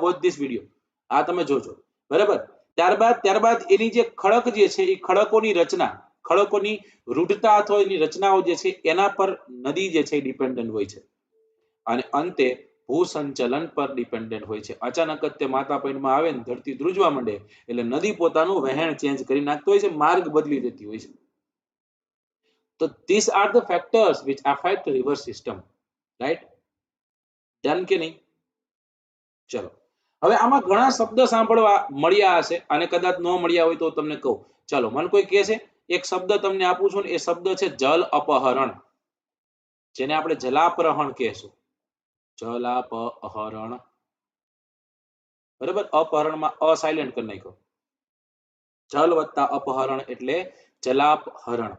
watch this video. આ તમે જોજો, બરાબર? ત્યારબાદ એની જે ખડક જે છે એ ખડકોની રચના, ખડકોની રૂઢતા અથવા એની રચનાઓ જે છે એના પર નદી જે છે ડિપેન્ડન્ટ હોય છે. અને અંતે ભૂસંચલન પર ડિપેન્ડન્ટ હોય છે. અચાનક જ તે માતા પૈડમાં આવે ને ધરતી ધ્રુજવા માંડે એટલે નદી પોતાનું વહેણ ચેન્જ કરી નાખતો હોય છે, માર્ગ બદલી દેતી હોય છે. તો these are the factors which affect river system, right? ધ્યાન કે નહીં? ચલો હવે આમાં ઘણા શબ્દ સાંભળવા મળ્યા હશે અને કદાચ ન મળ્યા હોય તો તમને કહું. ચાલો મને કોઈ કહે છે એક શબ્દ તમને આપું છું ને એ શબ્દ છે જલ અપહરણ, જેને આપણે જલાપહરણ કહેશું. જલાપહરણ, બરાબર? અપહરણમાં અ સાયલેન્ટ કરી નાખ્યો. જલ વત્તા અપહરણ એટલે જલાપહરણ.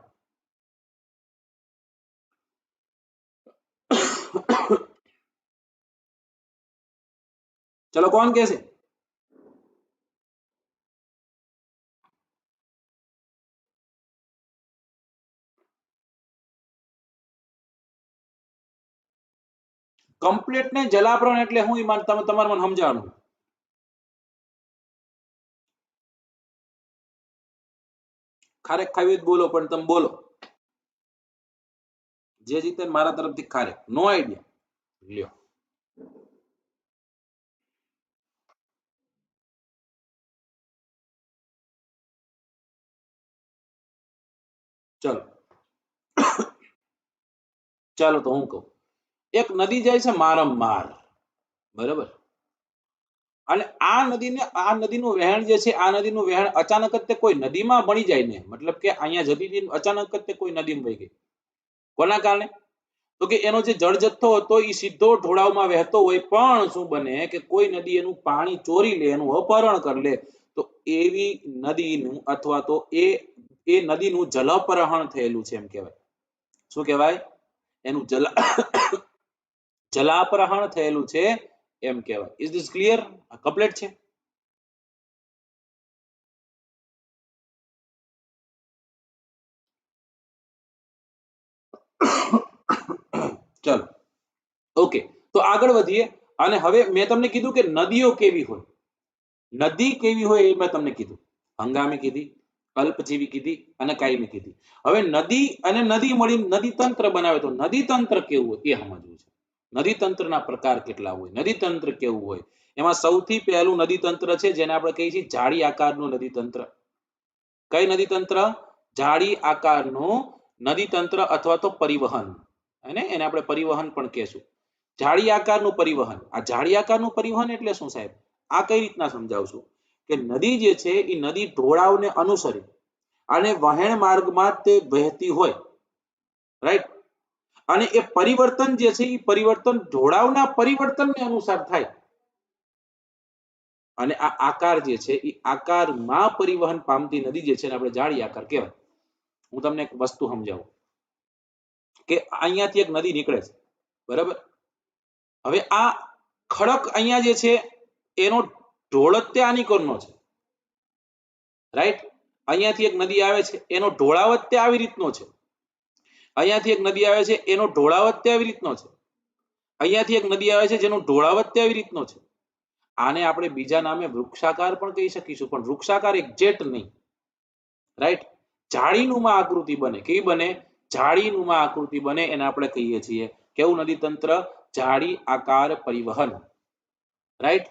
ચલો કોણ કહે છે? કમ્પ્લીટ ને જલાપહરણ એટલે હું તમે તમારે મને સમજાવવાનું. ખારેક ખાવી બોલો પણ તમે બોલો. જે જીતે મારા તરફથી ખારેક. નો આઈડિયા લ્યો. ચલો ચાલો તો હું કહું. એક નદી જાય છે મારમ-માર, બરાબર? અને આ નદીનું વહેણ જે છે, આ નદીનું વહેણ અચાનક જ તે કોઈ નદીમાં ભળી જાય ને, મતલબ કે અહીંયા જતી હતી અચાનક જ તે કોઈ નદીમાં વહી ગઈ. કોના કારણે? તો કે એનો જે જળ જથ્થો હતો એ સીધો ઢોળાવમાં વહેતો હોય, પણ શું બને કે કોઈ નદી એનું પાણી ચોરી લે, એનું અપહરણ કરી લે, તો એવી નદીનું અથવા તો એ નદીનું જલાપહરણ થયેલું છે એમ કહેવાય. શું કહેવાય? એનું જલાપહરણ થયેલું છે એમ કહેવાય. Is this clear? કમ્પ્લીટ છે? ચલો ઓકે, તો આગળ વધીએ. અને હવે મેં તમને કીધું કે નદીઓ કેવી હોય. નદી કેવી હોય એ મેં તમને કીધું. હંગામી કીધી, અલ્પજીવી કીધી અને કાયમી કીધી. હવે નદી અને નદી મળી નદી તંત્ર બનાવે તો નદી તંત્ર કેવું હોય એ સમજવું છે. નદી તંત્રના પ્રકાર કેટલા હોય, નદી તંત્ર કેવું હોય. એમાં સૌથી પહેલું નદી તંત્ર છે જેને આપણે કહીએ છીએ જાળી આકારનું નદી તંત્ર. કઈ નદી તંત્ર? જાળી આકારનું નદી તંત્ર અથવા તો પરિવહન. અને એને આપણે પરિવહન પણ કહેશું. જાળી આકારનું પરિવહન. આ જાળી આકારનું પરિવહન એટલે શું સાહેબ? આ કઈ રીતના સમજાવશું કે નદી જે છે એ નદી ઢોળાવને અનુસરી અને વહેણ માર્ગમાં તે વહેતી હોય, રાઈટ? અને એ પરિવર્તન જે છે એ પરિવર્તન ઢોળાવના પરિવર્તનને અનુસાર થાય. અને આ આકાર જે છે એ આકારમાં પરિવહન પામતી નદી જે છે ને આપણે જાળી આકાર કહેવાય. હું તમને એક વસ્તુ સમજાવું કે અહીંયાથી એક નદી નીકળે છે, બરાબર? હવે આ ખડક અહીંયા જે છે એનો ઢોળત્ય આની કોરનો છે, રાઈટ? અહીંયાથી એક નદી આવે છે એનો ઢોળાવત્ય આવી રીતનો છે. અહીંયાથી એક નદી આવે છે એનો ઢોળાવત્ય આવી રીતનો છે. અહીંયાથી એક નદી આવે છે જેનો ઢોળાવત્ય આવી રીતનો છે. આને આપણે બીજા નામે વૃક્ષાકાર પણ કહી શકીશું, પણ વૃક્ષાકાર એક્ઝેક્ટ નહીં, રાઈટ? જાળીનુંમાં આકૃતિ બને. કેવી બને? જાળીનુંમાં આકૃતિ બને એને આપણે કહીએ છીએ કેવું નદી તંત્ર? જાળી આકાર પરિવહન, રાઈટ?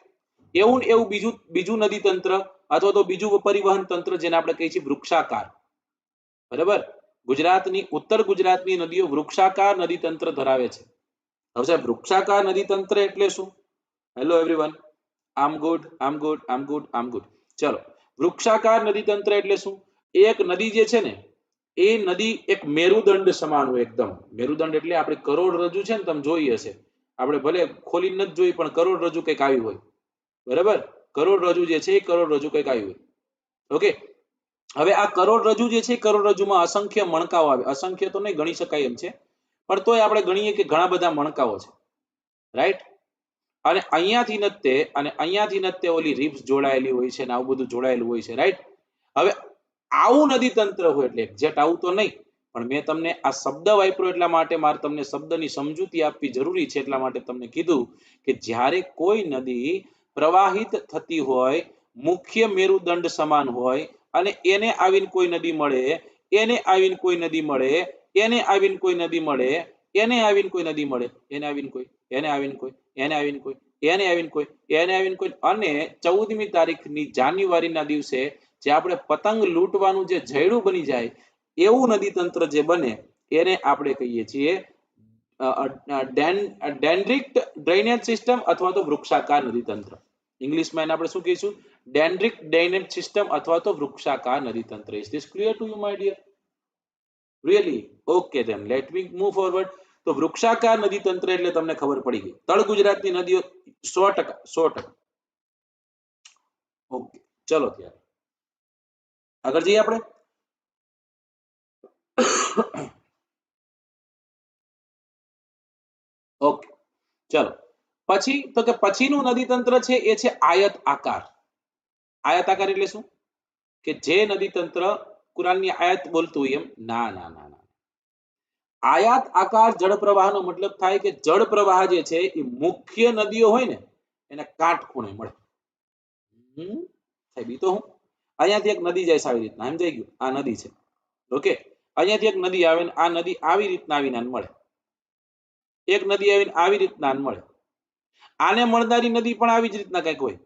એવું બીજું નદી તંત્ર અથવા તો બીજું પરિવહન તંત્ર જેને આપણે કહીએ છીએ વૃક્ષાકાર, બરાબર? ગુજરાતની ઉત્તર ગુજરાતની નદીઓ વૃક્ષાકાર નદી તંત્ર ધરાવે છે. હવે સાહેબ વૃક્ષાકાર નદી તંત્ર એટલે શું? હેલો એવરીવન, આમ ગુડ, આમ ગુડ, આમ ગુડ, આમ ગુડ. ચલો, વૃક્ષાકાર નદી તંત્ર એટલે શું? એક નદી જે છે ને એ નદી એક મેરુદંડ સમાન હોય એકદમ. મેરુદંડ એટલે આપણે કરોડરજ્જુ છે ને, તમે જોઈ હશે. આપણે ભલે ખોલી નથી જોઈ પણ કરોડરજ્જુ કંઈક આવી હોય, બરાબર? કરોડરજ્જુ જે છે એ કરોડરજ્જુ કંઈક આવી હોય. ઓકે, હવે આ કરોડરજ્જુ જે છે કરોડરજ્જુમાં અસંખ્ય મણકાઓ આવે. અસંખ્ય તો નહીં ગણી શકાય એમ છે, પણ તોય આપણે ગણીએ કે ઘણા બધા મણકાઓ છે, રાઈટ? અને અહીંયાથી ન તે ઓલી રિપ્સ જોડાયેલી હોય છે ને આવું બધું જોડાયેલું હોય છે, રાઈટ? હવે આવું નદી તંત્ર હોય એટલે એક્ઝેક્ટ આવું તો નહીં, પણ મેં તમને આ શબ્દ વાપર્યો એટલા માટે મારે તમને શબ્દની સમજૂતી આપવી જરૂરી છે. એટલા માટે તમને કીધું કે જ્યારે કોઈ નદી પ્રવાહિત થતી હોય, મુખ્ય મેરુદંડ સમાન હોય અને એને આવીને કોઈ નદી મળે, એને આવીને કોઈ નદી મળે, એને આવીને કોઈ નદી મળે, એને આવીને કોઈ નદી મળે, એને આવીને કોઈ, એને આવીને કોઈ, એને આવીને કોઈ, એને આવીને કોઈ, એને આવીને કોઈ, અને 14મી તારીખની જાન્યુઆરીના દિવસે જે આપણે પતંગ લૂંટવાનું જે જયડું બની જાય એવું નદી તંત્ર જે બને એને આપણે કહીએ છીએ ડેન્ડ્રિક ડ્રેનેજ સિસ્ટમ અથવા તો વૃક્ષાકાર નદી તંત્ર. ઇંગ્લિશમાં એને આપણે શું કહીશું? ડેન્ડ્રિક ડ્રેનેજ સિસ્ટમ અથવા તો વૃક્ષાકાર નદી તંત્ર. Is this clear to you my dear? Really? Okay then let me move forward. તો વૃક્ષાકાર નદી તંત્ર એટલે તમને ખબર પડી ગઈ. તળ ગુજરાતની નદીઓ 100%. ઓકે ચલો ત્યારે આગળ જઈએ આપણે. ઓકે ચલો પછી તો કે પછીનું નદી તંત્ર છે એ છે આયત આકાર. આયત આકાર એટલે શું? કે જે નદી તંત્ર કુરાનની આયત બોલતું હોય એમ. ના ના ના ના, આયાત આકાર જળ પ્રવાહનો મતલબ થાય કે જળ પ્રવાહ જે છે એ મુખ્ય નદીઓ હોય ને એને કાટખૂણે મળે. સાહેબ ઈ તો હું અહીંયાથી એક નદી જાય છે આવી રીતના, સમજાઈ ગયું? આ નદી છે. ઓકે, અહીંયાથી એક નદી આવે ને આ નદી આવી રીતના આવીને મળે. એક નદી આવીને આવી રીતના મળે. આને મળનારી નદી પણ આવી જ રીતના કંઈક હોય.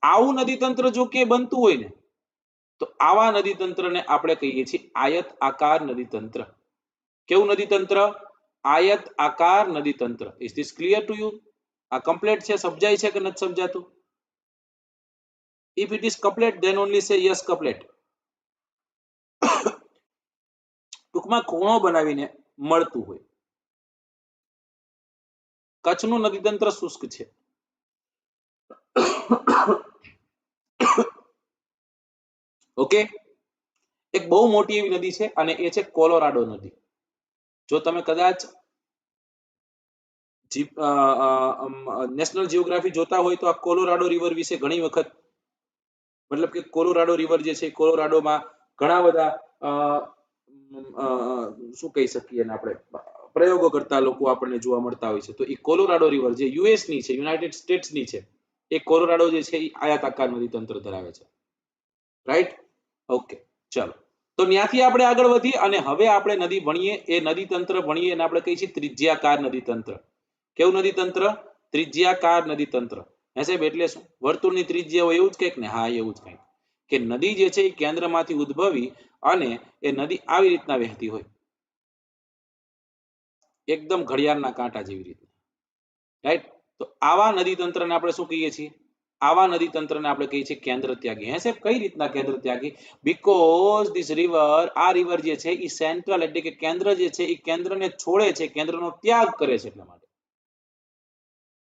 આવું નદી તંત્ર જો કે બનતું હોય ને તો આવા નદી તંત્રને આપણે કહીએ છીએ આયત આકાર નદી તંત્ર. કેવું નદી તંત્ર? આયત આકાર નદી તંત્ર. Is this clear to you? આ કમ્પ્લીટ છે? સમજાય છે કે નથી સમજાતું? If it is complete then only say yes complete. ટૂંકમાં ખૂણો બનાવીને મળતું હોય. કચ્છનું નદી તંત્ર શુષ્ક છે. ઓકે, એક બહુ મોટી એવી નદી છે અને એ છે કોલોરાડો નદી. જો તમે કદાચ નેશનલ જીઓગ્રાફી જોતા હોય તો આ કોલોરાડો રિવર વિશે ઘણી વખત, મતલબ કે કોલોરાડો રિવર જે છે કોલોરાડોમાં ઘણા બધા શું કહી શકીએ ને આપણે પ્રયોગો કરતા લોકો આપણને જોવા મળતા હોય છે. તો એ કોલોરાડો રિવર જે યુએસ ની છે, યુનાઇટેડ સ્ટેટ્સ ની છે, એ કોલોરાડો જે છે એ આયતાકાર નદી તંત્ર ધરાવે છે. રાઈટ? ઓકે ચલો તો ત્યાંથી આપણે આગળ વધી અને હવે આપણે નદી ભણીએ. એ નદી તંત્ર ભણીએ અને આપણે કહીએ છીએ ત્રિજ્યાકાર નદી તંત્ર. કેવું નદી તંત્ર? ત્રિજ્યાકાર નદી તંત્ર. હે સાહેબ એટલે શું? વર્તુળની ત્રિજ્યા હોય એવું જ કંઈક ને? હા એવું જ કંઈક. કે નદી જે છે એ કેન્દ્રમાંથી ઉદ્ભવી અને એ નદી આવી રીતના વહેતી હોય, એકદમ ઘડિયાળના કાંટા જેવી રીતે. રાઈટ? તો આવા નદી તંત્રને આપણે શું કહીએ છીએ? આવા નદી તંત્રને આપણે કહીએ છીએ કેન્દ્ર ત્યાગી. હે સાહેબ કઈ રીતના કેન્દ્ર ત્યાગી? બીકોઝ ધીસ રિવર, આ રિવર જે છે એ સેન્ટ્રલ એટલે કે કેન્દ્ર જે છે એ કેન્દ્રને છોડે છે, કેન્દ્રનો ત્યાગ કરે છે. એટલા માટે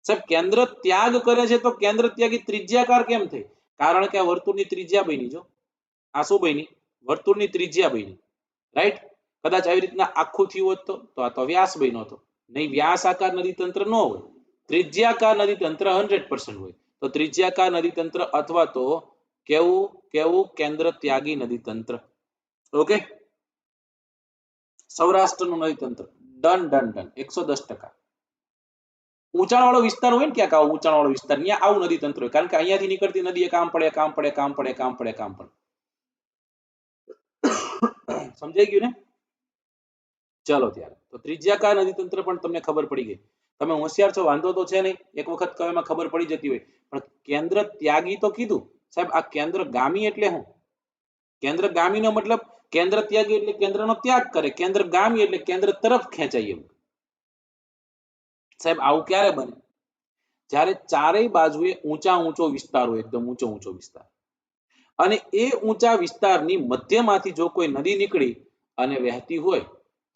સાહેબ કેન્દ્ર ત્યાગ કરે છે તો કેન્દ્ર ત્યાગી ત્રિજ્યાકાર કેમ થઈ? કારણ કે આ વર્તુળની ત્રિજ્યા બની. જો આ શું બની? વર્તુળની ત્રિજ્યા બની. રાઈટ? કદાચ આવી રીતના આખું થયું હોત તો આ તો વ્યાસ બન્યો હતો. નહીં, વ્યાસ આકાર નદી તંત્ર ન હોય, ત્રિજ્યાકાર નદી તંત્ર 100% હોય. તો ત્રિજ્યાકાર નદી તંત્ર અથવા તો કેવું કેવું કેન્દ્ર ત્યાગી નદી તંત્ર. ઓકે, સૌરાષ્ટ્રનું નદી તંત્ર ડન ડન ડન 110%. ઊંચાણવાળો વિસ્તાર હોય ને ક્યાંક આવો ઊંચાણવાળો વિસ્તાર, ત્યાં આવું નદી તંત્ર હોય. કારણ કે અહીંયાથી નીકળતી નદી એ કામ પડે. સમજાઈ ગયું ને? ચલો ત્યારે તો ત્રિજ્યાકાર નદી તંત્ર પણ તમને ખબર પડી ગઈ. તમે હોશિયાર છો, વાંધો તો છે નહીં. એક વખત કહેવામાં ખબર પડી જતી હોય. પણ કેન્દ્ર ત્યાગી તો કીધું સાહેબ. આ કેન્દ્ર ગામી એટલે શું? કેન્દ્ર ગામીનો મતલબ કેન્દ્ર ત્યાગી એટલે કેન્દ્રનો ત્યાગ કરે, કેન્દ્ર ગામી એટલે કેન્દ્ર તરફ ખેંચાય. એવું સાહેબ આવું ક્યારે બને? જ્યારે ચારેય બાજુએ ઊંચો વિસ્તાર હોય, એકદમ ઊંચો વિસ્તાર, અને એ ઊંચા વિસ્તારની મધ્યમાંથી જો કોઈ નદી નીકળી અને વહેતી હોય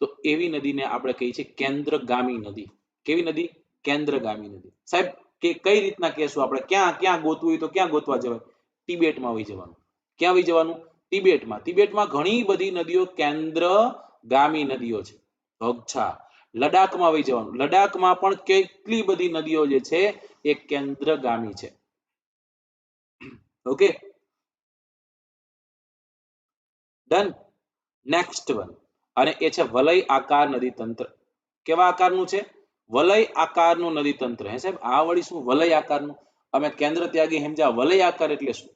તો એવી નદીને આપણે કહીએ છીએ કેન્દ્રગામી નદી. કેવી નદી? કેન્દ્રગામી નદી. સાહેબ કે કઈ રીતના કહેશું આપણે? ક્યાં ગોતવું હોય તો ક્યાં ગોતવા જવાય? તિબેટમાં વહી જવાનું. ક્યાં વહી જવાનું? તિબેટમાં. તિબેટમાં ઘણી બધી નદીઓ કેન્દ્રગામી નદીઓ છે. અચ્છા, લડાખમાં વહી જવાનું. લડાખમાં પણ કેટલી બધી નદીઓ જે છે એ કેન્દ્રગામી છે. Okay done. નેક્સ્ટ વન, અને એ છે વલય આકાર નદી તંત્ર. કેવા આકારનું છે? વલય આકારનું નદી તંત્ર. હે સાહેબ આ વળી શું વલય આકારનું? અમે કેન્દ્ર ત્યાગી સમજ્યા. વલય આકાર એટલે શું?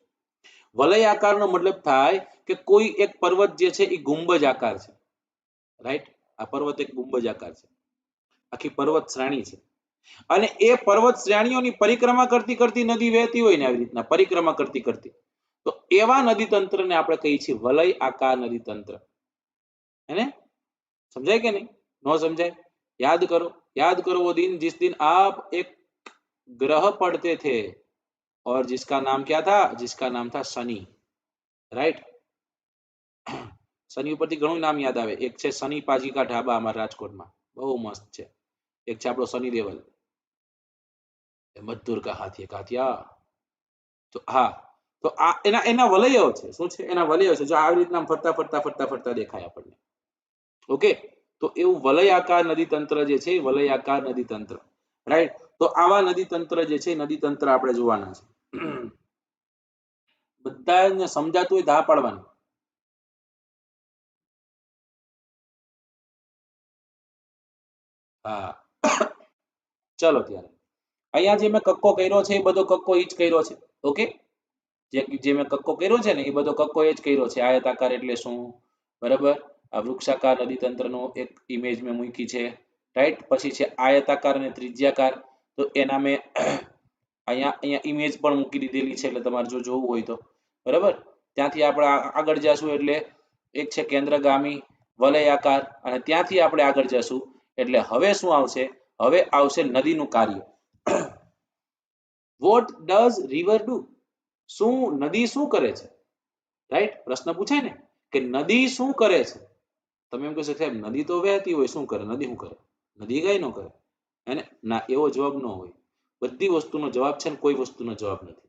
વલય આકારનો મતલબ થાય કે કોઈ એક પર્વત જે છે એ ગુંબજ આકાર છે. રાઈટ? આ પર્વત એક ગુંબજ આકાર છે, આખી પર્વત શ્રેણી છે. અને એ પર્વત શ્રેણીઓની પરિક્રમા કરતી કરતી નદી વહેતી હોય ને આવી રીતના પરિક્રમા કરતી કરતી, તો એવા નદી તંત્રને આપણે કહીએ છીએ વલય આકાર નદી તંત્ર. है समझाए कि नहीं? नो समझाए? याद करो वो दिन जिस दिन आप एक ग्रह पढ़ते थे और जिसका नाम क्या था? जिसका नाम था शनि. राइट? शनि ઉપરથી ઘણું નામ યાદ આવે. એક છે શનિ પાજી કા ઢાબા અમારા રાજકોટમાં, બહુ મસ્ત છે. એક છે આપણો શનિ દેવલ, મધુર કા હાથી કાતિયા. તો હા, તો આ એના વલયો છે. શું છે? એના વલયો છે. જો આવી રીતના ફરતા ફરતા ફરતા ફરતા દેખાય આપણને. ઓકે, તો એવું વલયાકાર નદી તંત્ર જે છે, વલયાકાર નદી તંત્ર. રાઈટ? તો આવા નદી તંત્ર જે છે, નદી તંત્ર આપણે જોવાના છે. બધાને સમજાતું હોય તો હા પાડવાનું. હા, ચલો ત્યારે અહીંયા જે મેં કક્કો કર્યો છે એ બધો કક્કો ઈ જ કર્યો છે. ઓકે, જે મેં કક્કો કર્યો છે ને એ બધો કક્કો એ જ કર્યો છે. આયતાકાર એટલે શું? બરાબર. આ વૃક્ષાકાર નદી તંત્રનો એક ઇમેજ મેં મૂકી છે. રાઈટ? પછી છે આયતાકાર અને ત્રિજ્યાકાર. તો એના મેં અહીંયા ઇમેજ પણ મૂકી દીધેલી છે, એટલે તમારે જો જોવું હોય તો બરાબર. ત્યાંથી આપણે આગળ જશું એટલે એક છે કેન્દ્રગામી વલયાકાર, અને ત્યાંથી આપણે આગળ જશું એટલે હવે શું આવશે? હવે આવશે નદીનું કાર્ય. What does river do? શું નદી શું કરે છે? રાઈટ? પ્રશ્ન પૂછાય ને કે નદી શું કરે છે? તમે એમ કહેશો સાહેબ નદી તો વહેતી હોય, શું કરે? નદી શું કરે? નદી કઈ ન કરે. એને ના, એવો જવાબ ન હોય. બધી વસ્તુનો જવાબ છે ને કોઈ વસ્તુનો જવાબ નથી.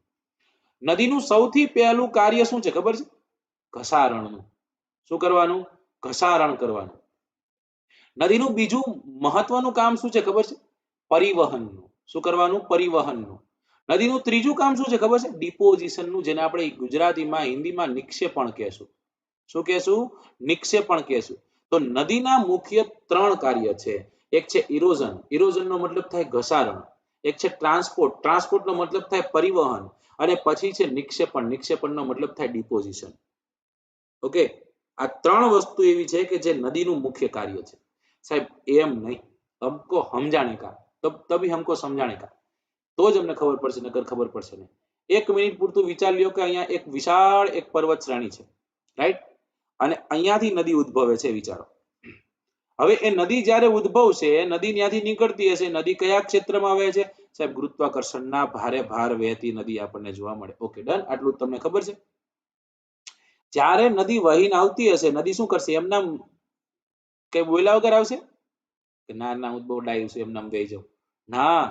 નદીનું સૌથી પહેલું કાર્ય શું છે ખબર છે? ઘસારણનું. શું કરવાનું? ઘસારણ કરવાનું. નદીનું બીજું મહત્વનું કામ શું છે ખબર છે? પરિવહનનું. શું કરવાનું? પરિવહનનું. નદીનું ત્રીજું કામ શું છે ખબર છે? ડિપોઝિશનનું, જેને આપણે ગુજરાતીમાં હિન્દીમાં નિક્ષેપણ કહેશું. શું કહેશું? નિક્ષેપણ કહેશું. તો નદીના મુખ્ય 3 કાર્ય છે. એક છે ઇરોઝન. ઇરોઝનનો મતલબ થાય ઘસારણ. એક છે ટ્રાન્સપોર્ટ. ટ્રાન્સપોર્ટનો મતલબ થાય પરિવહન. અને પછી છે નિક્ષેપણ. નિક્ષેપણનો મતલબ થાય ડિપોઝિશન. ઓકે, આ 3 વસ્તુ એવી છે કે જે નદીનું મુખ્ય કાર્ય છે. સાહેબ એમ નહીં, हमको समझाने का, तभी हमको समझाने का, તો જ અમને ખબર પડશે, નકર ખબર પડશે નહીં. 1 મિનિટ પૂરતું વિચાર લ્યો કે અહીંયા એક વિશાળ એક પર્વત શ્રેણી છે. રાઈટ? અને અહીંયાથી નદી ઉદ્ભવે છે. વિચારો, હવે એ નદી જ્યારે ઉદ્ભવશે, નદી ત્યાંથી નીકળતી હશે, નદી કયા ક્ષેત્રમાં વહે છે? સાહેબ ગુરુત્વાકર્ષણના ભારે ભાર વહેતી નદી આપણને જોવા મળે. ઓકે ડન, આટલું તમને ખબર છે. જ્યારે નદી વહીને આવતી હશે, નદી શું કરશે? એમના કઈ બોલ્યા વગર આવશે કે ના ના હું બહુ ડાયું છું એમનામ વહી જાઉં? ના,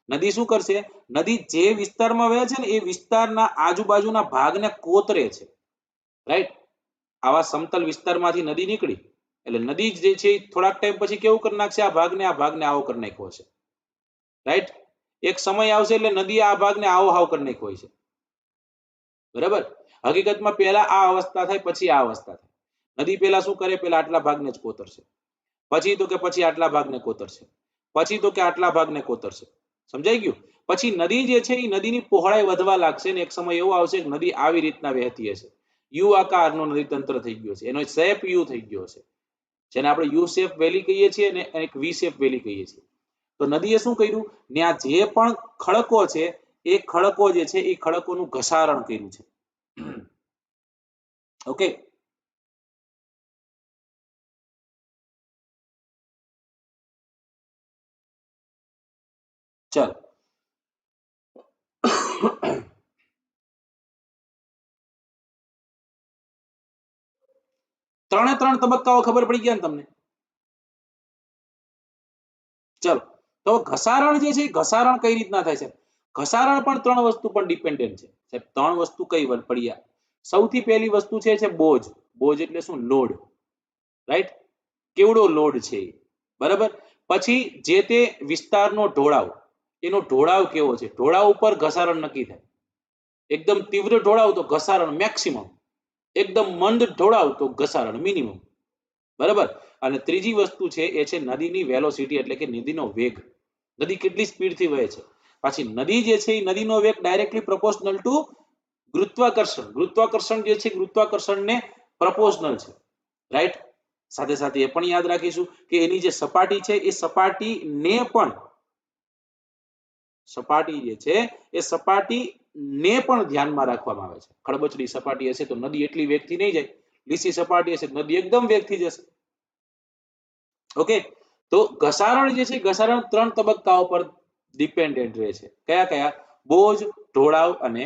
નદી શું કરશે? નદી જે વિસ્તારમાં વહે છે ને એ વિસ્તારના આજુબાજુના ભાગને કોતરે છે. રાઈટ? આવા સમતલ વિસ્તારમાંથી નદી નીકળી એટલે નદી જે છે થોડાક ટાઈમ પછી કેવું કરી નાખશે? આ ભાગને આવો કરી નાખ્યો છે. રાઈટ? એક સમય આવશે એટલે નદી આ ભાગને આવો હાવ કરી નાખ્યો છે. બરાબર? હકીકતમાં પહેલા આ અવસ્થા થાય, પછી આ અવસ્થા થાય. નદી પહેલા શું કરે? પહેલા આટલા ભાગને જ કોતરશે. પછી તો કે પછી આટલા ભાગને કોતરશે. પછી તો કે આટલા ભાગને કોતરશે. સમજાઈ ગયું? પછી નદી જે છે એ નદીની પહોળાઈ વધવા લાગશે ને એક સમય એવો આવશે કે નદી આવી રીતના વહેતી હશે. યુ આકારનો નદી તંત્ર થઈ ગયો છે. એનો શેપ યુ થઈ ગયો છે, જેને આપણે યુ શેપ વેલી કહીએ છીએ ને એક વી શેપ વેલી કહીએ છીએ. તો નદીએ શું કર્યું? ત્યાં જે પણ ખડકો છે એ ખડકો જે છે એ ખડકોનું ઘસારણ કર્યું છે. ઓકે, ચાલો. ત્રણે 3 તબક્કાઓ ખબર પડી ગયા ને તમને? ચલો, તો ઘસારણ જે છે ઘસારણ કઈ રીતના થાય છે? ઘસારણ પણ 3 વસ્તુ પર ડિપેન્ડન્ટ છે. સાહેબ 3 વસ્તુ કઈ પડ્યા? સૌથી પહેલી વસ્તુ છે બોજ. બોજ એટલે શું? લોડ. રાઈટ? કેવડો લોડ છે બરાબર. પછી જે તે વિસ્તારનો ઢોળાવ, એનો ઢોળાવ કેવો છે? ઢોળાવ ઉપર ઘસારણ નક્કી થાય. એકદમ તીવ્ર ઢોળાવ તો ઘસારણ મેક્સિમમ, એકદમ મંદ ઢોળાવ તો ઘસારણ મિનિમમ. બરાબર. અને ત્રીજી વસ્તુ છે એ છે નદીની વેલોસિટી, એટલે કે નદીનો વેગ. નદી કેટલી સ્પીડથી વહે છે. પાછી નદી જે છે એ નદીનો વેગ ડાયરેક્ટલી પ્રોપોર્શનલ ટુ ગુરુત્વાકર્ષણ. ગુરુત્વાકર્ષણ જે છે ગુરુત્વાકર્ષણને પ્રપોર્શનલ છે. રાઈટ? સાથે સાથે એ પણ યાદ રાખીશું કે એની જે સપાટી છે એ સપાટીને પણ સપાટી જે છે એ સપાટી ને પણ ધ્યાનમાં રાખવામાં આવે છે. ખડબચડી સપાટી હશે તો નદી એટલી વેગથી નહીં જાય, લીસી સપાટી હશે નદી એકદમ વેગથી જશે. ઓકે, તો ઘસારણ જે છે ઘસારણ 3 તબક્કાઓ પર ડિપેન્ડન્ટ રહે છે. કયા કયા? બોજ, ઢોળાવ અને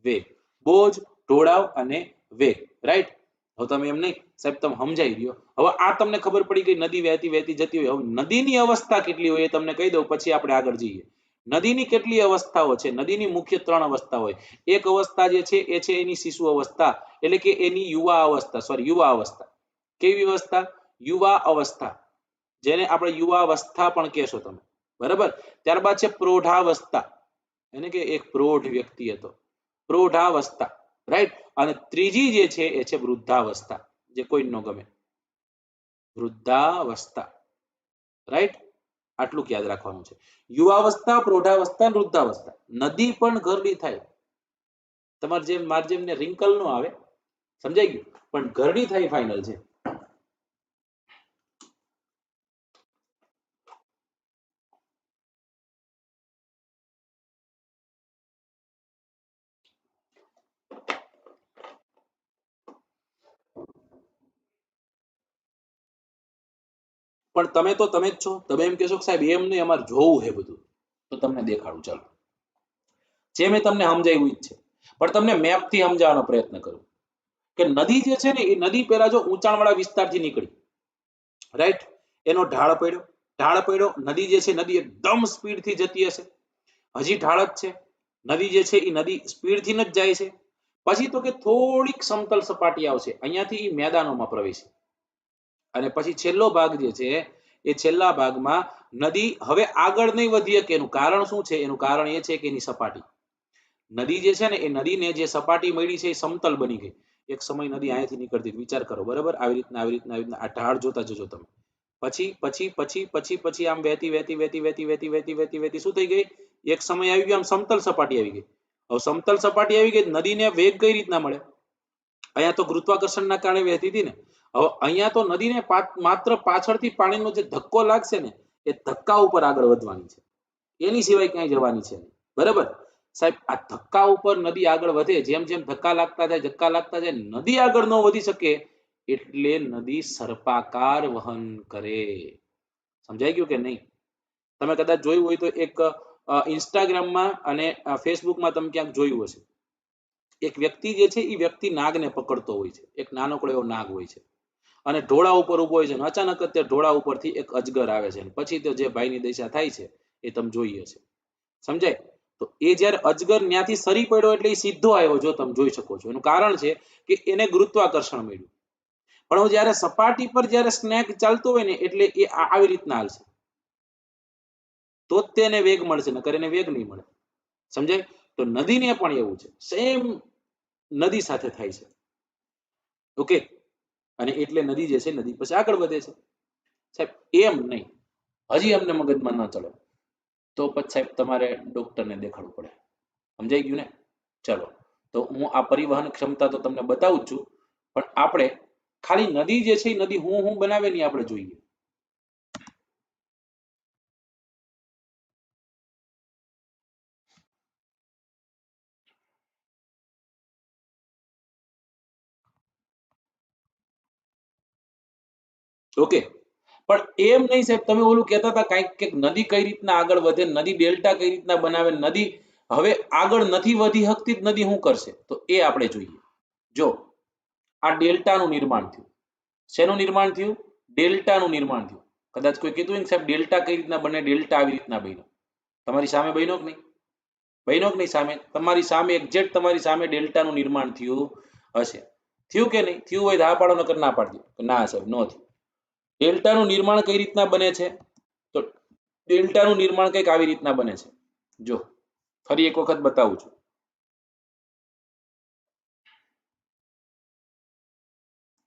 વેગ. બોજ, ઢોળાવ અને વેગ. રાઈટ? હવે તમે એમ નહીં સાહેબ તમે સમજાઈ દો. હવે આ તમને ખબર પડી ગઈ નદી વહેતી વહેતી જતી હોય. હવે નદીની અવસ્થા કેટલી હોય એ તમને કહી દઉં પછી આપણે આગળ જઈએ. નદીની કેટલી અવસ્થાઓ છે? નદીની મુખ્ય 3 અવસ્થા હોય. એક અવસ્થા જે છે એ છે એની શિશુ અવસ્થા, એટલે કે એની યુવા અવસ્થા. કેવી અવસ્થા? યુવા અવસ્થા, જેને આપણે યુવાવસ્થા પણ કહેશો તમે, બરાબર? ત્યારબાદ છે પ્રૌઢાવસ્થા, એને કે એક પ્રૌઢ વ્યક્તિ હતો, પ્રૌઢાવસ્થા. રાઈટ? અને ત્રીજી જે છે એ છે વૃદ્ધાવસ્થા, જે કોઈ ન ગમે, વૃદ્ધાવસ્થા. રાઈટ? આટલું યાદ રાખવાનું છે. યુવાવસ્થા, પ્રૌઢાવસ્થા, વૃદ્ધાવસ્થા. નદી પણ ઘરડી થાય. તમારે જેમ માર જેમ ને રિંકલ નો આવે, સમજાઈ ગયું? પણ ઘરડી થાય ફાઇનલ છે. પણ તમે જ છો. તમે એમ કહેશો કે સાહેબ એમ નહીં અમારે જોવું છે બધું, તો તમને દેખાડું. ચાલો, જે મેં તમને સમજાવ્યું જ છે, પણ તમને મેપથી સમજાવવાનો પ્રયત્ન કરું કે નદી જે છે ને એ નદી પહેલા જો ઊંચાણવાળા વિસ્તારથી નીકળી, રાઈટ? એનો ઢાળ પડ્યો, નદી જે છે નદી એકદમ સ્પીડથી જતી હશે. હજી ઢાળ જ છે, નદી જે છે એ નદી સ્પીડથી જ જાય છે. પછી તો કે થોડીક સમતલ સપાટી આવશે, અહીંયાથી એ મેદાનોમાં પ્રવેશે. અને પછી છેલ્લો ભાગ જે છે એ છેલ્લા ભાગમાં નદી હવે આગળ નહીં વધી શકે. એનું કારણ શું છે? એનું કારણ એ છે કે એની સપાટી, નદી જે છે ને એ નદીને જે સપાટી મળી છે એ સમતલ બની ગઈ. એક સમય નદી અહીંયાથી નીકળતી, વિચાર કરો, બરાબર? આવી રીતના આ ઢાળ જોતા જજો તમે. પછી પછી પછી પછી પછી આમ વહેતી વહેતી વહેતી વહેતી વહેતી વહેતી વહેતી વહેતી શું થઈ ગઈ? એક સમય આવી ગયો આમ સમતલ સપાટી આવી ગઈ. હવે સમતલ સપાટી આવી ગઈ, નદીને વેગ કઈ રીતના મળે? અહીંયા તો ગુરુત્વાકર્ષણના કારણે વહેતી હતી ને. હવે અહીંયા તો નદીને માત્ર પાછળથી પાણીનો જે ધક્કો લાગશે ને એ ધક્કા ઉપર આગળ વધવાની છે, એની સિવાય ક્યાંય જવાની છે નહીં. બરાબર સાહેબ? આ ધક્કા ઉપર નદી આગળ વધે, જેમ જેમ ધક્કા લાગતા જાય નદી આગળ ન વધી શકે એટલે નદી સર્પાકાર વહન કરે. સમજાઈ ગયું કે નહીં? તમે કદાચ જોયું હોય તો એક ઇન્સ્ટાગ્રામમાં અને ફેસબુકમાં તમે ક્યાંક જોયું હશે. એક વ્યક્તિ જે છે એ વ્યક્તિ નાગને પકડતો હોય છે. એક નાનકડો એવો નાગ હોય છે અને ઢોળા ઉપર ઉભો હોય છે. અચાનક જ તે ઢોળા ઉપરથી એક અજગર આવે છે. પછી તો જે ભાઈની દશા થાય છે એ તમે જોઈ હશે. સમજાય? તો એ જ્યારે અજગર ત્યાંથી સરી પડ્યો એટલે એ સીધો આવ્યો, જો તમે જોઈ શકો છો. એનું કારણ છે કે એને ગુરુત્વાકર્ષણ મળ્યું. પણ જ્યારે સપાટી પર જ્યારે સ્નેક ચાલતો હોય ને એટલે એ આવી રીતના હાલશે, તો જ તેને વેગ મળશે, નકર એને વેગ નહીં મળે. સમજાય? તો નદીને પણ એવું છે, સેમ નદી સાથે થાય છે. ઓકે, અને એટલે નદી જે છે નદી પછી આગળ વધે છે. સાહેબ એમ નહીં, હજી અમને મગજમાં ન ચડે તો પછી સાહેબ તમારે ડોક્ટરને દેખાડવું પડે. સમજાઈ ગયું ને? ચલો, તો હું આ પરિવહન ક્ષમતા તો તમને બતાવું જ છું, પણ આપણે ખાલી નદી જે છે નદી હું બનાવે નહીં આપણે જોઈએ. ઓકે, પણ એમ નહીં સાહેબ, તમે ઓલું કહેતા હતા કાંઈક કે નદી કઈ રીતના આગળ વધે, નદી ડેલ્ટા કઈ રીતના બનાવે, નદી હવે આગળ નથી વધી શકતી, નદી શું કરશે? તો એ આપણે જોઈએ. જો આ ડેલ્ટાનું નિર્માણ થયું. શેનું નિર્માણ થયું? ડેલ્ટાનું નિર્માણ થયું. કદાચ કોઈ કીધું હોય ને સાહેબ ડેલ્ટા કઈ રીતના બને, ડેલ્ટા આવી રીતના બન્યો. તમારી સામે બન્યો કે નહીં? બન્યો કે નહીં? સામે તમારી સામે એક્ઝેક્ટ તમારી સામે ડેલ્ટાનું નિર્માણ થયું હશે. થયું કે નહીં? થયું હોય તો હા પાડો, નકર ના પાડજો ના સાહેબ ન થયું. ડેલ્ટાનું નિર્માણ કઈ રીતના બને છે? તો ડેલ્ટાનું નિર્માણ કંઈક આવી રીતના બને છે. જો ફરી એક વખત બતાવું છું.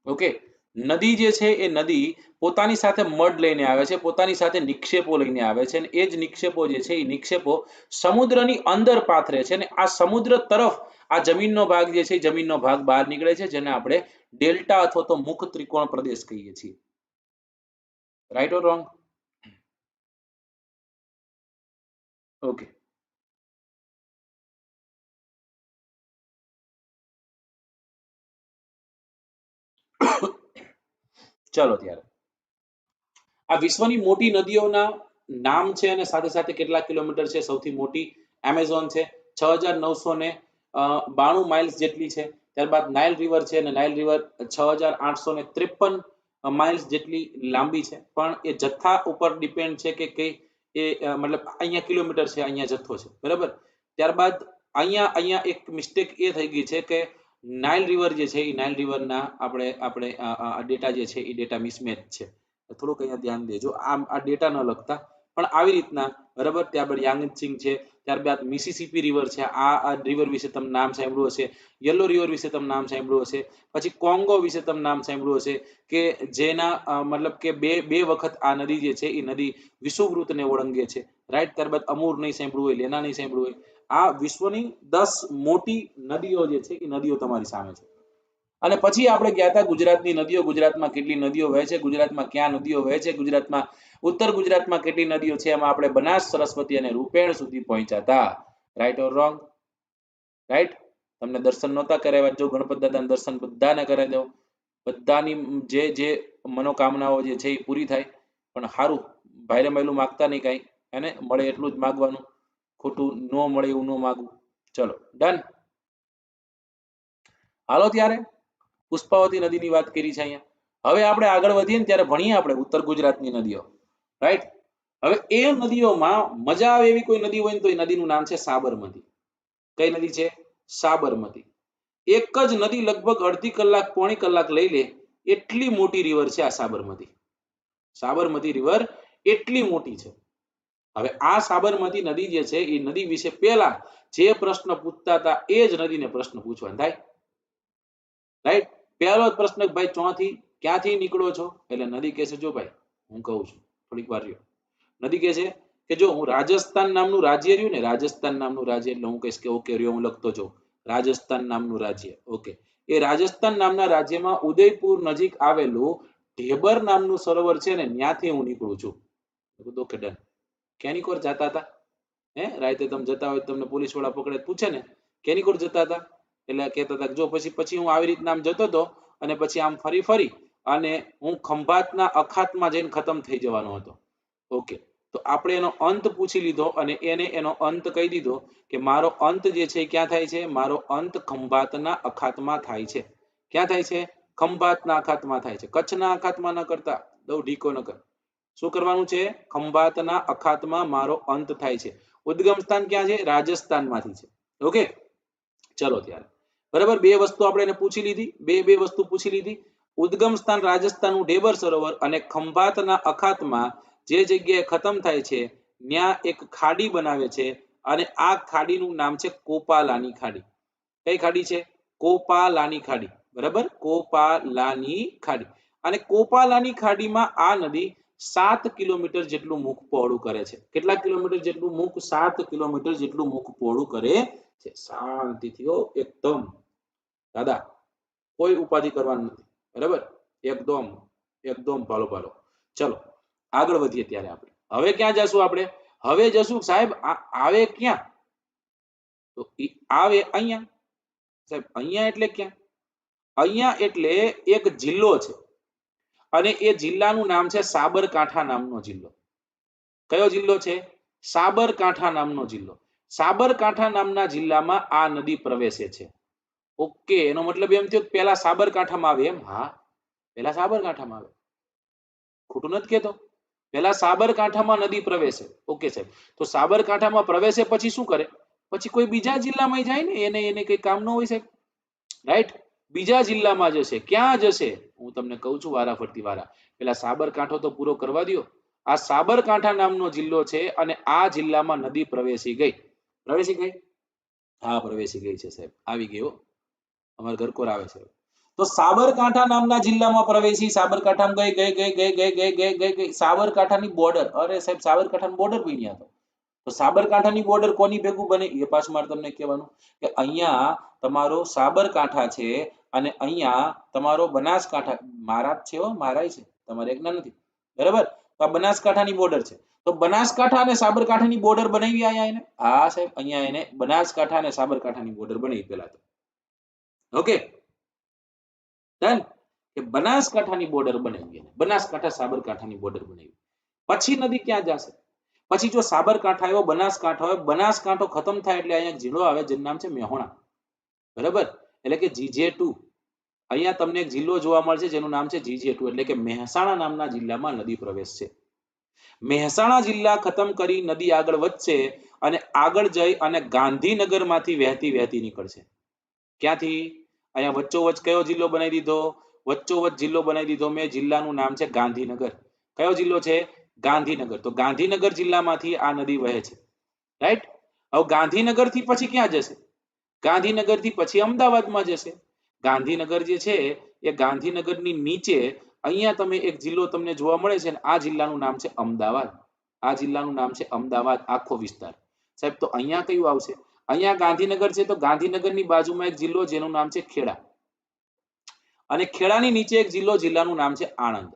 ઓકે, નદી જે છે એ નદી પોતાની સાથે મડ લઈને આવે છે, પોતાની સાથે નિક્ષેપો લઈને આવે છે, અને એ જ નિક્ષેપો જે છે એ નિક્ષેપો સમુદ્રની અંદર પાથરે છે, અને આ સમુદ્ર તરફ આ જમીનનો ભાગ જે છે જમીનનો ભાગ બહાર નીકળે છે, જેને આપણે ડેલ્ટા અથવા તો મુખ ત્રિકોણ પ્રદેશ કહીએ છીએ. Right or wrong? ઓકે, ચલો ત્યારે આ વિશ્વની મોટી નદીઓના નામ છે અને સાથે સાથે કેટલા કિલોમીટર છે. સૌથી મોટી એમેઝોન છે 6992 માઇલ્સ જેટલી છે. ત્યારબાદ નાઇલ રિવર છે અને નાઇલ રિવર 6853 માઇલ્સ જેટલી લાંબી છે. પણ એ જથ્થા ઉપર ડિપેન્ડ છે કે કઈ મતલબ અહીંયા કિલોમીટર છે અહીંયા જથ્થો છે બરાબર. ત્યારબાદ અહીંયા એક મિસ્ટેક એ થઈ ગઈ છે કે નાઇલ રિવર જે છે એ નાઇલ રિવરના આપણે ડેટા જે છે એ ડેટા મિસમેચ છે. થોડુંક અહીંયા ધ્યાન દેજો. આ ડેટા ન લખતા પણ આવી રીતના બરાબર. ત્યારબાદ યાંગત્ઝિંગ છે. ત્યારબાદ મિસિસિપી રિવર છે. આ રિવર વિશે તમે નામ સાંભળ્યું હશે. યલો રિવર વિશે તમે નામ સાંભળ્યું હશે. પછી કોંગો વિશે તમે નામ સાંભળ્યું હશે કે જેના મતલબ કે બે વખત આ નદી જે છે એ નદી વિષુવવૃત્તને ઓળંગે છે રાઈટ. ત્યારબાદ અમૂર નહીં સાંભળ્યું હોય, લેના નહીં સાંભળ્યું હોય. આ વિશ્વની 10 મોટી નદીઓ જે છે એ નદીઓ તમારી સામે છે. અને પછી આપણે ગયા હતા ગુજરાતની નદીઓ. ગુજરાતમાં કેટલી નદીઓ વહે છે, ગુજરાતમાં ક્યાં નદીઓ વહે છે, ગુજરાતમાં ઉત્તર ગુજરાતમાં કેટલી નદીઓ છે. એમાં આપણે બનાસ, સરસ્વતી અને રૂપેણ સુધી પહોંચ્યા હતા. Right or wrong? રાઈટ. તમને દર્શન નહોતા કરાવ્યા, જો ગણપત દાદાના દર્શન બધાને કરાવી દો. બધાની જે મનોકામનાઓ જે છે એ પૂરી થાય. પણ સારું ભાઈરે મહેલું માગતા નહીં કાંઈ, એને મળે એટલું જ માગવાનું, ખોટું ન મળે એવું ન માગવું. ચલો ડન. હાલો ત્યારે પુષ્પાવતી નદીની વાત કરી છે અહીંયા. હવે આપણે આગળ વધીએ ને ત્યારે ભણીએ આપણે ઉત્તર ગુજરાતની નદીઓ. રાઈટ. હવે એ નદીઓમાં મજા આવે એવી કોઈ નદી હોય ને તો એ નદીનું નામ છે સાબરમતી. કઈ નદી છે? સાબરમતી. એક જ નદી લગભગ અડધી કલાક પોણી કલાક લઈ લે એટલી મોટી રિવર છે આ સાબરમતી. સાબરમતી રિવર એટલી મોટી છે. હવે આ સાબરમતી નદી જે છે એ નદી વિશે પહેલા જે પ્રશ્ન પૂછતા હતા એ જ નદીને પ્રશ્ન પૂછવાનો થાય. રાઈટ. પહેલો પ્રશ્ન ભાઈ ચોથી ક્યાંથી નીકળો છો? એટલે નદી કહે છે જો ભાઈ હું કહું છું થોડીક વાર રહ્યો. નદી કહે છે કે જો હું રાજસ્થાન નામનું રાજ્ય રહ્યું ને, રાજસ્થાન નામનું રાજ્ય એટલે હું કહીશ કે ઓકે રહ્યો હું લખતો છું રાજસ્થાન નામનું રાજ્ય. ઓકે. એ રાજસ્થાન નામના રાજ્યમાં ઉદયપુર નજીક આવેલું ઢેબર નામનું સરોવર છે ને ત્યાંથી હું નીકળું છું. Okay done. કેની કોર જતા હતા? રાતે તમે જતા હોય તમને પોલીસ વાળા પકડે પૂછે ને કેની કોર જતા હતા એટલે કહેતા હતા જો પછી હું આવી રીતના આમ જતો હતો અને પછી આમ ફરી અને હું ખંભાતના અખાતમાં જઈને ખતમ થઈ જવાનો હતો. ઓકે. તો આપણે એનો અંત પૂછી લીધો અને એને એનો અંત કહી દીધો કે મારો અંત જે છે ક્યાં થાય છે? મારો અંત ખંભાતના અખાતમાં થાય છે. ક્યાં થાય છે? ખંભાતના અખાતમાં થાય છે. કચ્છના અખાતમાં ન કરતા, દઉ ઢીકો ન કર. શું કરવાનું છે? ખંભાતના અખાતમાં મારો અંત થાય છે. ઉદ્ગમ સ્થાન ક્યાં છે? રાજસ્થાનમાંથી છે. ઓકે. ચલો ત્યારે બરાબર. બે વસ્તુ આપણે એને પૂછી લીધી. બે વસ્તુ પૂછી લીધી. ઉદ્ગમ સ્થાન રાજસ્થાનનું ઢેબર સરોવર અને ખંભાતના અખાતમાં જે જગ્યાએ ખતમ થાય છે ત્યાં એક ખાડી બનાવે છે અને આ ખાડીનું નામ છે કોપાલાની ખાડી. કઈ ખાડી છે? કોપાલાની ખાડી. બરાબર. કોપાલાની ખાડી. અને કોપાલાની ખાડીમાં આ નદી 7 કિલોમીટર જેટલું મુખ પહોળું કરે છે. કેટલા કિલોમીટર જેટલું મુખ? 7 કિલોમીટર જેટલું મુખ પહોળું કરે છે. શાંતિથી એકદમ દાદા કોઈ ઉપાધિ કરવાની નથી. બરાબર. એકદમ ભાલો. ચલો આગળ વધીએ ત્યારે આપણે હવે ક્યાં જશું? આપણે હવે જશું સાહેબ આવે ક્યાં? તો આવે અહીંયા. સાહેબ અહીંયા એટલે ક્યાં? અહીંયા એટલે એક જિલ્લો છે અને એ જિલ્લાનું નામ છે સાબરકાંઠા નામનો જિલ્લો. કયો જિલ્લો છે? સાબરકાંઠા નામનો જિલ્લો. સાબરકાંઠા નામના જિલ્લામાં આ નદી પ્રવેશે છે. ઓકે. એનો મતલબ એમ થયો પહેલા સાબરકાંઠામાં આવે એમ? હા, પહેલા સાબરકાંઠામાં આવે. ખોટું નથી કહેતો. પહેલા સાબરકાંઠામાં નદી પ્રવેશે. ઓકે સાહેબ. તો સાબરકાંઠામાં પ્રવેશે પછી શું કરે? પછી કોઈ બીજા જિલ્લામાં જાય ને એને કઈ કામ ન હોય સાહેબ. રાઈટ. બીજા જિલ્લામાં જશે. ક્યાં જશે? હું તમને કહું છું વારાફરતી વારા. પેલા સાબરકાંઠો તો પૂરો કરવા દો. આ સાબરકાંઠા નામનો જિલ્લો છે અને આ જિલ્લામાં નદી પ્રવેશી ગઈ. પ્રવેશી ગઈ? હા પ્રવેશી ગઈ છે સાહેબ. આવી ગયો. અમારા ઘરકોર આવે છે. તો સાબરકાંઠા નામના જિલ્લામાં પ્રવેશી. સાબરકાંઠામાં ગઈ. સાબરકાંઠાની બોર્ડર. અરે સાહેબ સાબરકાંઠાની બોર્ડર બન્યા તો. તો સાબરકાંઠાની બોર્ડર કોની ભેગું બને? એ પાછું મારે તમને કહેવાનું કે અહીંયા તમારો સાબરકાંઠા છે અને અહીંયા તમારો બનાસકાંઠા. મારા જ છે મારા છે, તમારે એકના નથી. બરાબર. તો આ બનાસકાંઠાની બોર્ડર છે. તો બનાસકાંઠા અને સાબરકાંઠાની બોર્ડર બનાવી અહીંયા એને. હા સાહેબ અહીંયા એને બનાસકાંઠા અને સાબરકાંઠાની બોર્ડર બનાવી પેલા તો. Okay done. કે બનાસકાંઠાની બોર્ડર બનાવી, બનાસકાંઠા સાબરકાંઠાની બોર્ડર બનાવી. પછી નદી ક્યાં જશે? પછી જો સાબરકાંઠા આવ્યો, બનાસકાંઠા આવ્યો, બનાસકાંઠો ખતમ થાય એટલે અહીંયા જિલ્લો આવે જેનું નામ છે મેહોણા. બરાબર, એટલે કે GJ2. અહીંયા તમને એક જિલ્લો જોવા મળશે જેનું નામ છે GJ2, એટલે કે મહેસાણા નામના જિલ્લામાં નદી પ્રવેશ છે. મહેસાણા જિલ્લા ખતમ કરી નદી આગળ વધશે અને આગળ જઈ અને ગાંધીનગરમાંથી વહેતી નીકળશે. ક્યાંથી? અહીંયા વચ્ચોવચ્ચ કયો જિલ્લો બનાવી દીધો? વચ્ચોવચ્ચ જિલ્લો બનાવી દીધો મેં. જિલ્લાનું નામ છે ગાંધીનગર. કયો જિલ્લો છે? ગાંધીનગર. તો ગાંધીનગર જિલ્લામાંથી આ નદી વહે છે. રાઈટ. હવે ગાંધીનગરથી પછી ક્યાં જશે? ગાંધીનગરથી પછી અમદાવાદમાં જશે. ગાંધીનગર જે છે એ ગાંધીનગરની નીચે અહીંયા તમે એક જિલ્લો તમને જોવા મળે છે, આ જિલ્લાનું નામ છે અમદાવાદ. આ જિલ્લાનું નામ છે અમદાવાદ, આખો વિસ્તાર. સાહેબ તો અહીંયા કયું આવશે? અહીંયા ગાંધીનગર છે, તો ગાંધીનગરની બાજુમાં એક જિલ્લો જેનું નામ છે ખેડા, અને ખેડાની નીચે એક જિલ્લો, જિલ્લાનું નામ છે આણંદ.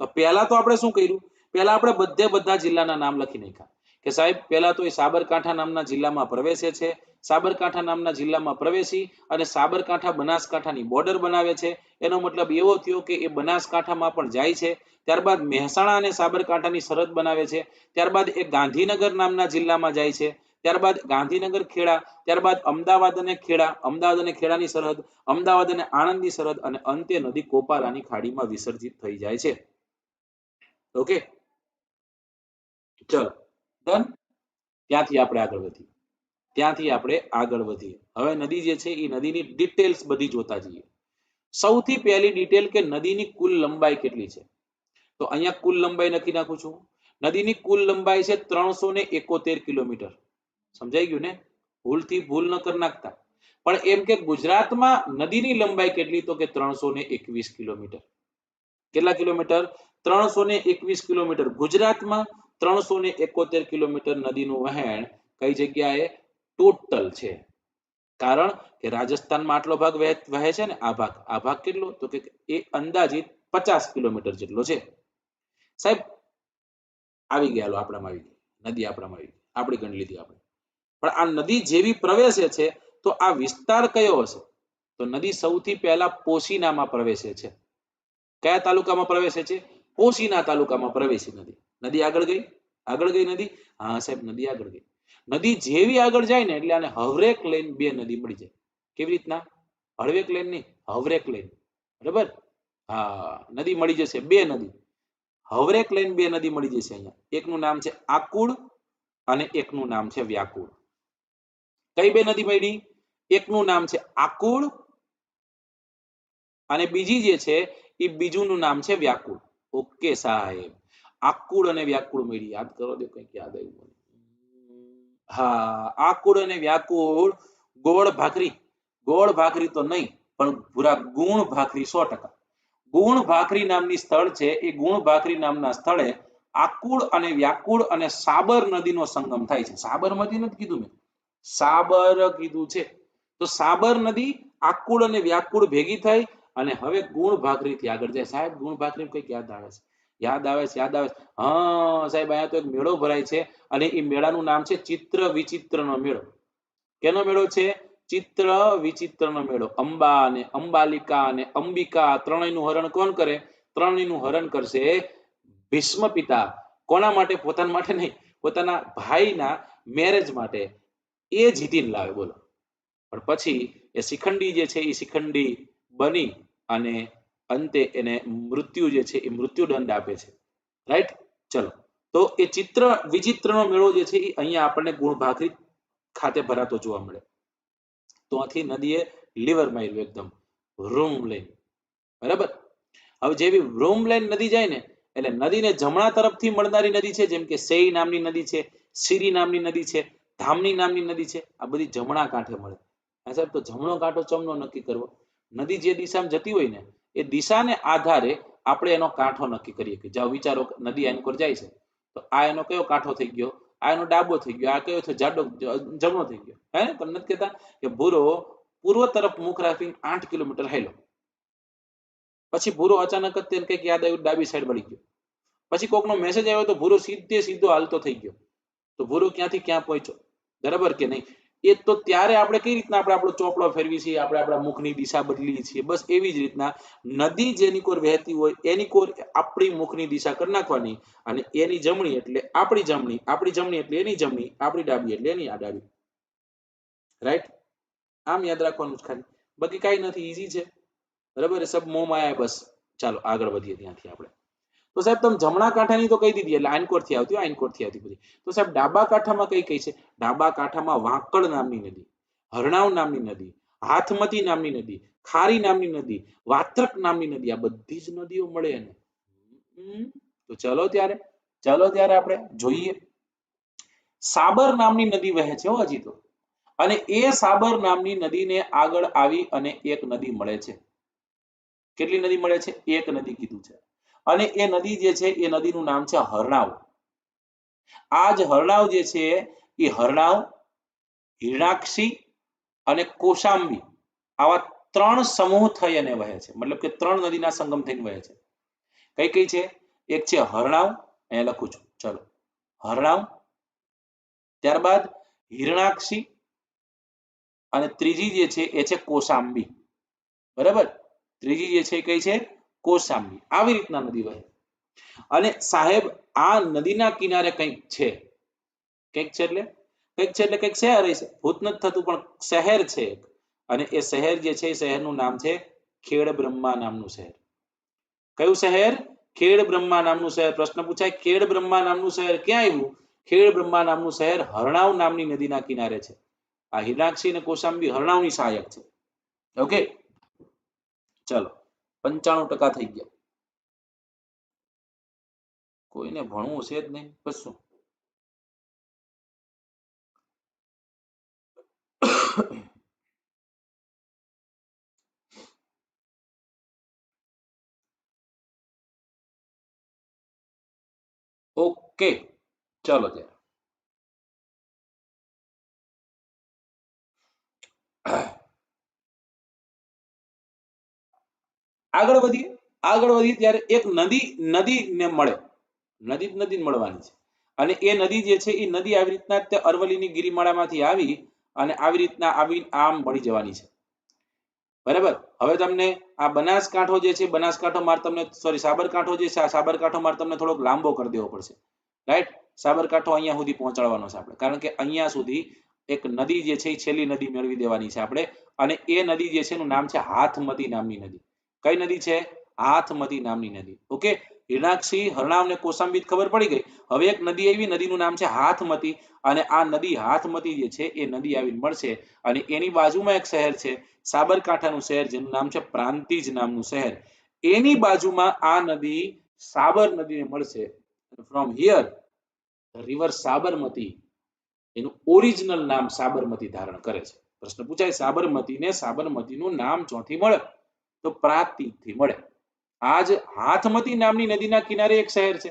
તો પહેલા તો આપણે શું કર્યું? પહેલા આપણે બધા જિલ્લાના નામ લખી નાખ્યા કે સાહેબ પહેલા તો એ સાબરકાંઠા નામના જિલ્લામાં પ્રવેશે છે, સાબરકાંઠા નામના જિલ્લામાં પ્રવેશી અને સાબરકાંઠા બનાસકાંઠાની બોર્ડર બનાવે છે. એનો મતલબ એવો થયો કે એ બનાસકાંઠામાં પણ જાય છે. ત્યારબાદ મહેસાણા અને સાબરકાંઠાની સરહદ બનાવે છે. ત્યારબાદ એ ગાંધીનગર નામના જિલ્લામાં જાય છે. ત્યારબાદ ગાંધીનગર, ખેડા, ત્યારબાદ અમદાવાદ અને ખેડા, અમદાવાદ અને ખેડાની સરહદ, અમદાવાદ અને આણંદની સરહદ, અને અંતે નદી કોપારાની ખાડીમાં વિસર્જિત થઈ જાય છે. ઓકે, ચલો ડન. ત્યાંથી આપણે આગળ વધીએ. હવે નદી જે છે એ નદીની ડિટેલ્સ બધી જોતા જઈએ. સૌથી પહેલી ડિટેલ કે નદીની કુલ લંબાઈ કેટલી છે? તો અહીંયા કુલ લંબાઈ લખી નાખું છું. નદીની કુલ લંબાઈ છે 371 કિલોમીટર. સમજાઈ ગયું ને? ભૂલ ન કરી નાખતા. પણ એમ કે ગુજરાતમાં નદીની લંબાઈ કેટલી? તો કે 321 કિલોમીટર. કેટલા કિલોમીટર? 321 કિલોમીટર. ગુજરાતમાં 371 કિલોમીટર નદીનું વહેણ કઈ જગ્યાએ ટોટલ છે. કારણ કે રાજસ્થાનમાં આટલો ભાગ વહે છે ને, આ ભાગ કેટલો? તો કે એ અંદાજિત 50 કિલોમીટર જેટલો છે. સાહેબ આવી ગયા, આપણામાં આવી ગઈ નદી, આપણામાં આવી ગઈ, આપણી ગણી લીધી આપણે. પણ આ નદી જેવી પ્રવેશે છે તો આ વિસ્તાર કયો હશે? તો નદી સૌથી પહેલા પોશીનામાં પ્રવેશે છે. કયા તાલુકામાં પ્રવેશે છે? પોશીના તાલુકામાં પ્રવેશી નદી આગળ ગઈ નદી. હા સાહેબ, નદી આગળ ગઈ. નદી જેવી આગળ જાય ને એટલે આને હવરેક લઈને બે નદી મળી જાય. કેવી રીતના? હળવેક લઈને નહીં, હવરેક લઈને. બરાબર? હા, નદી મળી જશે, બે નદી હવરેક લઈને બે નદી મળી જશે. અહીંયા એકનું નામ છે આકુળ અને એકનું નામ છે વ્યાકુળ. કઈ બે નદી મળી? એકનું નામ છે આકુળ અને બીજી જે છે એ બીજુંનું નામ છે વ્યાકુળ. ઓકે સાહેબ, આકુળ અને વ્યાકુળ મળી. યાદ કરો દો, કંઈક યાદ આવ્યું. હા, આકુળ અને વ્યાકુળ. ગોળ ભાખરી તો નહીં, પણ પૂરા ગુણ ભાખરી 100%. ગુણ ભાખરી નામની સ્થળ છે, એ ગુણ ભાખરી નામના સ્થળે આકુળ અને વ્યાકુળ અને સાબર નદીનો સંગમ થાય છે. સાબરમતી નથી કીધું મેં, સાબર કીધું છે. તો સાબર નદી આકુળ અને વ્યાકુળ ભેગી થઈ અને હવે ગુણ ભાખરી થી આગળ જાય. સાહેબ ગુણ ભાખરી કઈક યાદ આવે છે. હા સાહેબ, અહીંયા તો એક મેળો ભરાય છે અને એ મેળાનું નામ છે ચિત્ર વિચિત્રનો મેળો. કેનો મેળો છે? ચિત્ર વિચિત્રનો મેળો. અંબા અને અંબાલિકા અને અંબિકા ત્રણેયનું હરણ કોણ કરે? ત્રણેયનું હરણ કરશે ભીષ્મ પિતા. કોના માટે? પોતાના માટે નહીં, પોતાના ભાઈના મેરેજ માટે. એ જીતીને લાવે, બોલો. પણ પછી એ શિખંડી જે છે એ શિખંડી બની અને અંતે એને મૃત્યુ જે છે એ મૃત્યુદંડ આપે છે. રાઈટ? ચલો, તો એ ચિત્ર વિચિત્રનો મેળો જે છે એ અહીંયા આપણને ગુણ ભાખરી ખાતે ભરાતો જોવા મળે. તો આથી નદીએ લીવર માર્યું એકદમ રૂમ લઈને. બરાબર? હવે જેવી રૂમ લઈને નદી જાય ને એટલે નદીને જમણા તરફથી મળનારી નદી છે, જેમ કે સેઈ નામની નદી છે, શીરી નામની નદી છે, ધામની નામની નદી છે. આ બધી જમણા કાંઠે મળે. હા સાહેબ, તો જમણો કાંઠો ચમનો નક્કી કરવો. નદી જે દિશામાં જતી હોય ને એ દિશાને આધારે આપણે એનો કાંઠો નક્કી કરીએ. કે જાઓ વિચારો, નદી આની પર જાય છે તો આ એનો કયો કાંઠો થઈ ગયો? આ એનો ડાબો થઈ ગયો, આ કયો છે જાડો જમણો થઈ ગયો. હે, તમને નથી કહેતા કે ભૂરો પૂર્વ તરફ મુખ રાખીને 8 કિલોમીટર હાલ્યો, પછી ભૂરો અચાનક જ તેને કંઈક યાદ આવ્યું, ડાબી સાઈડ વળી ગયો. પછી કોકનો મેસેજ આવ્યો તો ભૂરો સીધો હાલતો થઈ ગયો. તો ભૂરો ક્યાંથી ક્યાં પહોંચ્યો? બરાબર કે નહીં? એ તો ત્યારે આપણે કઈ રીતના આપણે આપણો ચોપડો ફેરવી છીએ, આપણે આપણા મુખની દિશા બદલીએ છીએ, બસ એવી જ રીતના નદી જેની કોર વહેતી હોય એની કોર આપણી મુખની દિશા કરી નાખવાની, અને એની જમણી એટલે આપણી જમણી, આપણી જમણી એટલે એની જમણી, આપણી ડાબી એટલે એની આ ડાબી. રાઈટ? આમ યાદ રાખવાનું ખાલી, બાકી કઈ નથી, ઈઝી છે. બરાબર? સબ મોહ માયા, બસ. ચાલો આગળ વધીએ ત્યાંથી આપણે. તો સાહેબ તમે જમણા કાંઠાની તો કહી દીધી, એટલે આઈનકોર થી આવતી, આઈનકોર થી આવતી બધી. તો સાહેબ ડાબા કાંઠામાં કઈ કઈ છે? ડાબા કાંઠામાં વાંકડ નામની નદી, હરણાવ નામની નદી, હાથમતી નામની નદી, ખારી નામની નદી, વાત્રક નામની નદી, આ બધી જ નદીઓ મળે એને. તો ચલો ત્યારે આપણે જોઈએ. સાબર નામની નદી વહે છે હજી તો, અને એ સાબર નામની નદીને આગળ આવી અને એક નદી મળે છે. કેટલી નદી મળે છે? એક નદી કીધું છે. અને એ નદી જે છે એ નદીનું નામ છે હરણાવ. આ જ હરણાવ જે છે એ હરણાવ, હિરણાક્ષી અને કોશાંબી, આવા ત્રણ સમૂહ થઈ અને વહે છે. મતલબ કે ત્રણ નદીના સંગમ થઈને વહે છે. કઈ કઈ છે? એક છે હરણાવ, અહીંયા લખું છું, ચલો. હરણાવ, ત્યારબાદ હિરણાક્ષી, અને ત્રીજી જે છે એ છે કોશાંબી. બરાબર? ત્રીજી જે છે કઈ છે? કોશાંબી. આવી રીતના નદી વહે. અને સાહેબ આ નદીના કિનારે કંઈક છે. કંઈક છે એટલે કંઈક શહેર છે. ભૂત નથી થતું, પણ શહેર છે. અને એ શહેર જે છે એ શહેરનું નામ છે ખેડ બ્રહ્મા નામનું શહેર. કયું શહેર? ખેડ બ્રહ્મા નામનું શહેર. પ્રશ્ન પૂછાય, ખેડ બ્રહ્મા નામનું શહેર ક્યાં આવ્યું? ખેડ બ્રહ્મા નામનું શહેર હરણાવ નામની નદીના કિનારે છે. આ હિરણાક્ષી અને કોશાંબી હરણાવની સહાયક છે. ઓકે, ચલો 95% થઈ ગયા. કોઈને ભણવું છે જ નહીં, બસ શું. ઓકે, ચલો ત્યારે આગળ વધીએ ત્યારે એક નદીને મળે. નદી મળવાની છે. અને એ નદી જે છે એ નદી આવી રીતના અરવલ્લીની ગિરિમાળામાંથી આવી અને આવી રીતના આવી આમ મળી જવાની છે. બરાબર? હવે તમને આ બનાસકાંઠો જે છે, બનાસકાંઠો માર તમને સોરી સાબરકાંઠો જે છે, આ સાબરકાંઠો માર તમને થોડોક લાંબો કરી દેવો પડશે. રાઈટ? સાબરકાંઠો અહીંયા સુધી પહોંચાડવાનો છે આપણે, કારણ કે અહીંયા સુધી એક નદી જે છે એ છેલ્લી નદી મેળવી દેવાની છે આપણે. અને એ નદી જે છે એનું નામ છે હાથમતી નામની નદી. કઈ નદી છે? હાથમતી નામની નદી. ઓકે, હિરણાક્ષી, હરણાવ અને કોશાંબી ખબર પડી ગઈ. હવે એક નદી આવી, નદીનું નામ છે હાથમતી. અને આ નદી હાથમતી જે છે એ નદી આવીને મળશે. અને એની બાજુમાં એક શહેર છે સાબરકાંઠાનું શહેર, જેનું નામ છે પ્રાંતિજ નામનું શહેર. એની બાજુમાં આ નદી સાબર નદીને મળશે. ફ્રોમ હિયર રિવર સાબરમતી, એનું ઓરિજિનલ નામ સાબરમતી ધારણ કરે છે. પ્રશ્ન પૂછાય, સાબરમતીને સાબરમતીનું નામ ચોથી મળે? તો પ્રાંતિજથી મળે. આજ હાથમતી નામની નદીના કિનારે એક શહેર છે,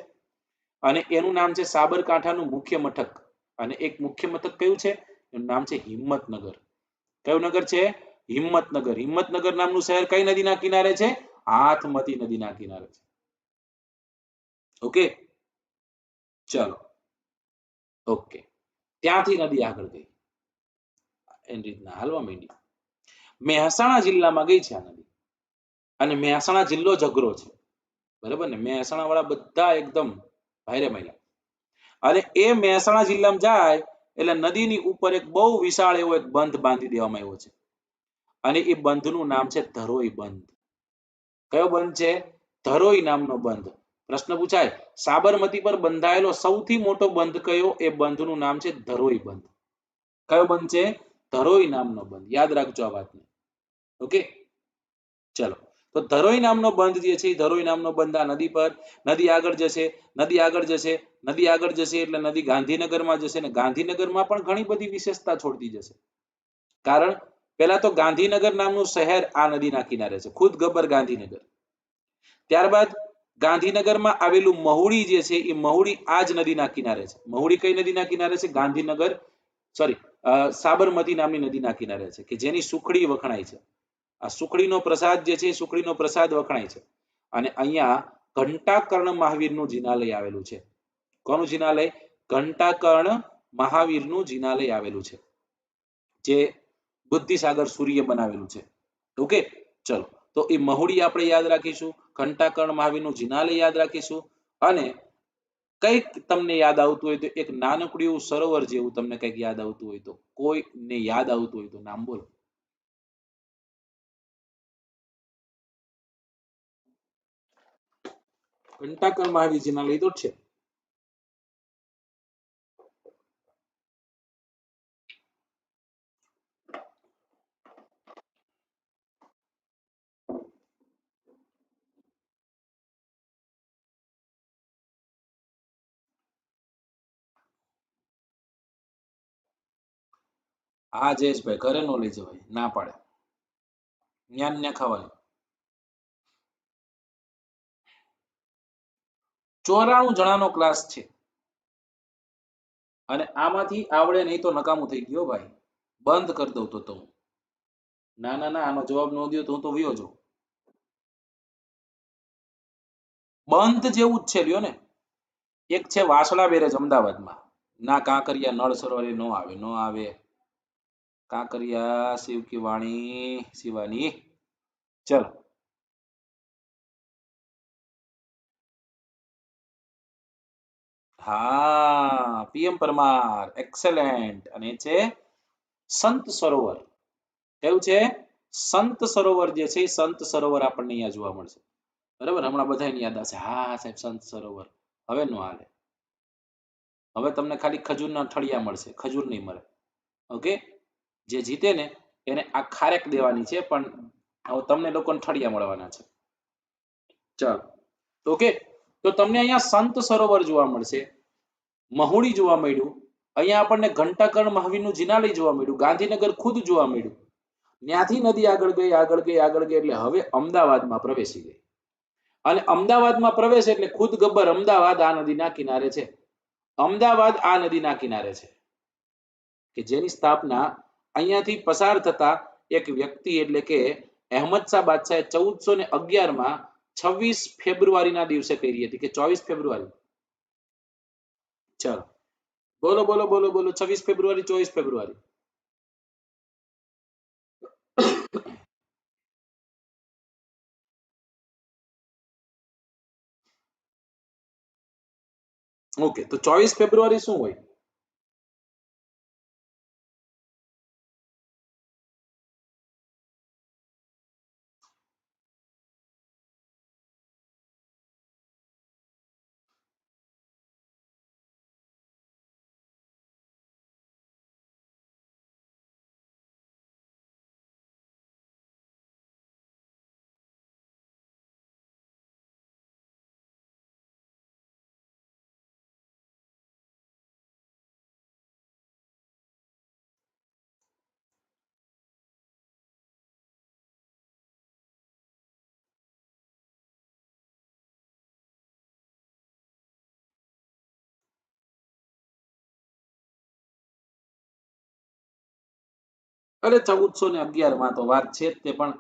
અને એનું નામ છે સાબરકાંઠાનું મુખ્ય મથક. અને એક મુખ્ય મથક કયું છે? એનું નામ છે હિંમતનગર. કયું નગર છે? હિંમતનગર. હિંમતનગર નામનું શહેર કઈ નદીના કિનારે છે? હાથમતી નદીના કિનારે છે. ઓકે, ચલો. ઓકે, ત્યાંથી નદી આગળ ગઈ, એની રીતના હાલવા માંડી. મહેસાણા જિલ્લામાં ગઈ છે આ નદી. અને મહેસાણા જિલ્લો જ અઘરો છે. બરાબર ને? મહેસાણા વાળા બધા એકદમ ભાઈરે મહિલા. અને એ મહેસાણા જિલ્લામાં જાય એટલે નદીની ઉપર એક બહુ વિશાળ એવો એક બંધ બાંધી દેવામાં આવ્યો છે. અને એ બંધનું નામ છે ધરોઈ બંધ. કયો બંધ છે? ધરોઈ નામનો બંધ. પ્રશ્ન પૂછાય, સાબરમતી પર બંધાયેલો સૌથી મોટો બંધ કયો? એ બંધનું નામ છે ધરોઈ બંધ. કયો બંધ છે? ધરોઈ નામનો બંધ. યાદ રાખજો આ વાતને. ઓકે, ચલો. તો ધરોઈ નામનો બંધ જે છે, ધરોઈ નામનો બંધ આ નદી પર, નદી આગળ જશે, નદી આગળ જશે, નદી આગળ જશે એટલે નદી ગાંધીનગરમાં જશે, ને ગાંધીનગરમાં પણ ઘણી બધી વિશેષતા છોડતી જશે. કારણ પહેલા તો ગાંધીનગર નામનું શહેર આ નદીના કિનારે છે, ખુદ ગબ્બર ગાંધીનગર. ત્યારબાદ ગાંધીનગરમાં આવેલું મહુડી જે છે એ મહુડી આ જ નદીના કિનારે છે. મહુડી કઈ નદીના કિનારે છે? ગાંધીનગર સોરી સાબરમતી નામની નદીના કિનારે છે, કે જેની સુખડી વખણાય છે. આ સુખડીનો પ્રસાદ જે છે, સુખડીનો પ્રસાદ વખણાય છે. અને અહીંયા ઘંટાકર્ણ મહાવીરનું જિનાલય આવેલું છે. કોનું જિનાલય? ઘંટાકર્ણ મહાવીરનું જિનાલય આવેલું છે. જે બુદ્ધિસાગર સૂર્ય બનાવેલું છે. ઓકે, ચલો તો એ મહુડી આપણે યાદ રાખીશું, ઘંટાકર્ણ મહાવીરનું જિનાલય યાદ રાખીશું, અને કંઈક તમને યાદ આવતું હોય તો એક નાનકડું એવું સરોવર જેવું તમને કંઈક યાદ આવતું હોય તો, કોઈને યાદ આવતું હોય તો નામ બોલો. ઘંટાકર્ણ મહાવીર જિનાલય તો છે. હા જયેશભાઈ, ઘરે નો લઈ જવાય, ના પાડે, ન્યા ન્યા ખાવાનું. 94 જણાનો ક્લાસ છે અને આમાંથી આવડે નહીં તો નકામું થઈ ગયો ભાઈ, બંધ કરી દઉં તો હું. ના ના ના, આનો જવાબ ન દો તો હું તો વયો જાઉં. બંધ જેવું જ છે, લ્યો ને. એક છે વાસણા બેરેજ અમદાવાદમાં, ના કાંકરિયા નળ સરોવર નો આવે, નો આવે. કાંકરિયા શિવ કી વાણી શિવાની. ચલો, હા પીએમ પરમાર, એક્સેલેન્ટ. અને છે સંત સરોવર. કેવું છે? સંત સરોવર જે છે, સંત સરોવર આપણને અહીંયા જોવા મળશે. બરાબર, હમણાં બધાને યાદ આવશે, હા સાહેબ સંત સરોવર. હવે નો હાલે. હવે તમને ખાલી ખજૂરના ઠળિયા મળશે, ખજૂર નહીં મળે. ઓકે, જે જીતે ને એને આ ખારેક દેવાની છે, પણ હવે તમને લોકોને ઠળિયા મળવાના છે. ચાલો, ઓકે, તો તમને અહીંયા સંત સરોવર જોવા મળશે, મહુડી જોવા મળ્યું, અહીંયા આપણને ઘંટાકર્ણ મહાવીરનું જિનાલય જોવા મળ્યું, ગાંધીનગર ખુદ જોવા મળ્યું. ત્યાંથી નદી આગળ ગઈ આગળ ગઈ આગળ ગઈ એટલે હવે અમદાવાદમાં પ્રવેશી ગઈ. અને અમદાવાદમાં પ્રવેશ એટલે ખુદ ગબ્બર અમદાવાદ આ નદીના કિનારે છે. અમદાવાદ આ નદીના કિનારે છે, કે જેની સ્થાપના અહીંયાથી પસાર થતા એક વ્યક્તિ એટલે કે અહેમદ શાહ બાદશાહે 1411 માં 26 ફેબ્રુઆરીના દિવસે કરી હતી, કે 24 ફેબ્રુઆરી. ચાલો બોલો બોલો બોલો બોલો, 26 ફેબ્રુઆરી 24 ફેબ્રુઆરી. ઓકે, તો 24 ફેબ્રુઆરી શું હોય? અરે 1411 માં તો વાત છે જ તે, પણ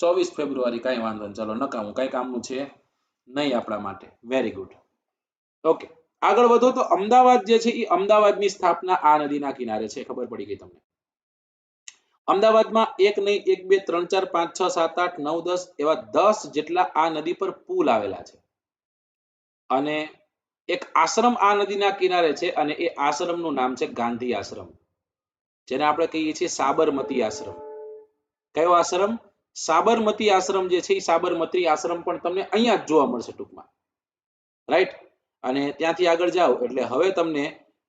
24 ફેબ્રુઆરી કઈ વાંધો નહીં, ચલો નકામું, કઈ કામનું છે નહીં આપણા માટે. Very good. ઓકે, આગળ વધો તો અમદાવાદ જે છે એ અમદાવાદની સ્થાપના આ નદીના કિનારે છે, ખબર પડી ગઈ તમને. અમદાવાદમાં એક નહીં, એક બે ત્રણ ચાર પાંચ છ સાત આઠ નવ 10 એવા 10 જેટલા આ નદી પર પુલ આવેલા છે. અને એક આશ્રમ આ નદીના કિનારે છે, અને એ આશ્રમનું નામ છે ગાંધી આશ્રમ, જેને આપણે કહીએ છીએ સાબરમતી આશ્રમ. કયો આશ્રમ? સાબરમતી આશ્રમ જે છે એ સાબરમતી આશ્રમ પણ તમને અહીંયા જ જોવા મળશે ટૂંકમાં, રાઈટ. અને ત્યાંથી આગળ જાઓ એટલે હવે તમને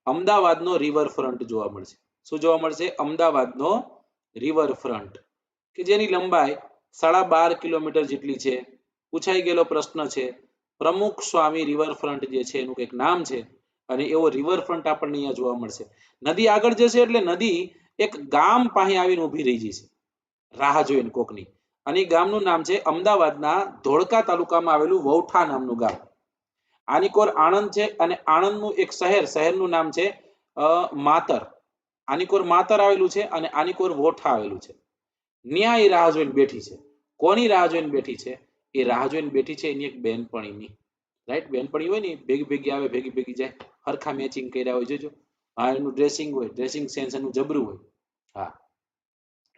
અમદાવાદનો રિવરફ્રન્ટ જોવા મળશે. શું જોવા મળશે? અમદાવાદનો રિવરફ્રન્ટ, કે જેની લંબાઈ 12.5 કિલોમીટર જેટલી છે. પૂછાઈ ગયેલો પ્રશ્ન છે, પ્રમુખ સ્વામી રિવરફ્રન્ટ જે છે એનું કંઈક નામ છે, અને એવો રિવરફ્રન્ટ આપણને અહીંયા જોવા મળશે. નદી આગળ જશે એટલે નદી એક ગામ પાસે આવીને ઊભી રહી જશે, રાહ જોઈને કોકની. અને એ ગામનું નામ છે અમદાવાદના ધોળકા તાલુકામાં આવેલું વૌઠા નામનું ગામ. આની કોર આણંદ છે, અને આણંદનું એક શહેર, શહેરનું નામ છે માતર. આની કોર માતર આવેલું છે, અને આની કોર વોઠા આવેલું છે. ન્યાય એ રાહ જોઈને બેઠી છે. કોની રાહ જોઈને બેઠી છે? એ રાહ જોઈને બેઠી છે એની એક બેનપણીની. રાઈટ, બેનપણી હોય ને ભેગી ભેગી આવે, ભેગી ભેગી જાય, હરખા મેચિંગ કર્યા હોય, જોજો. હા, એનું ડ્રેસિંગ હોય, ડ્રેસિંગ સેન્સ એનું જબરું હોય. હા,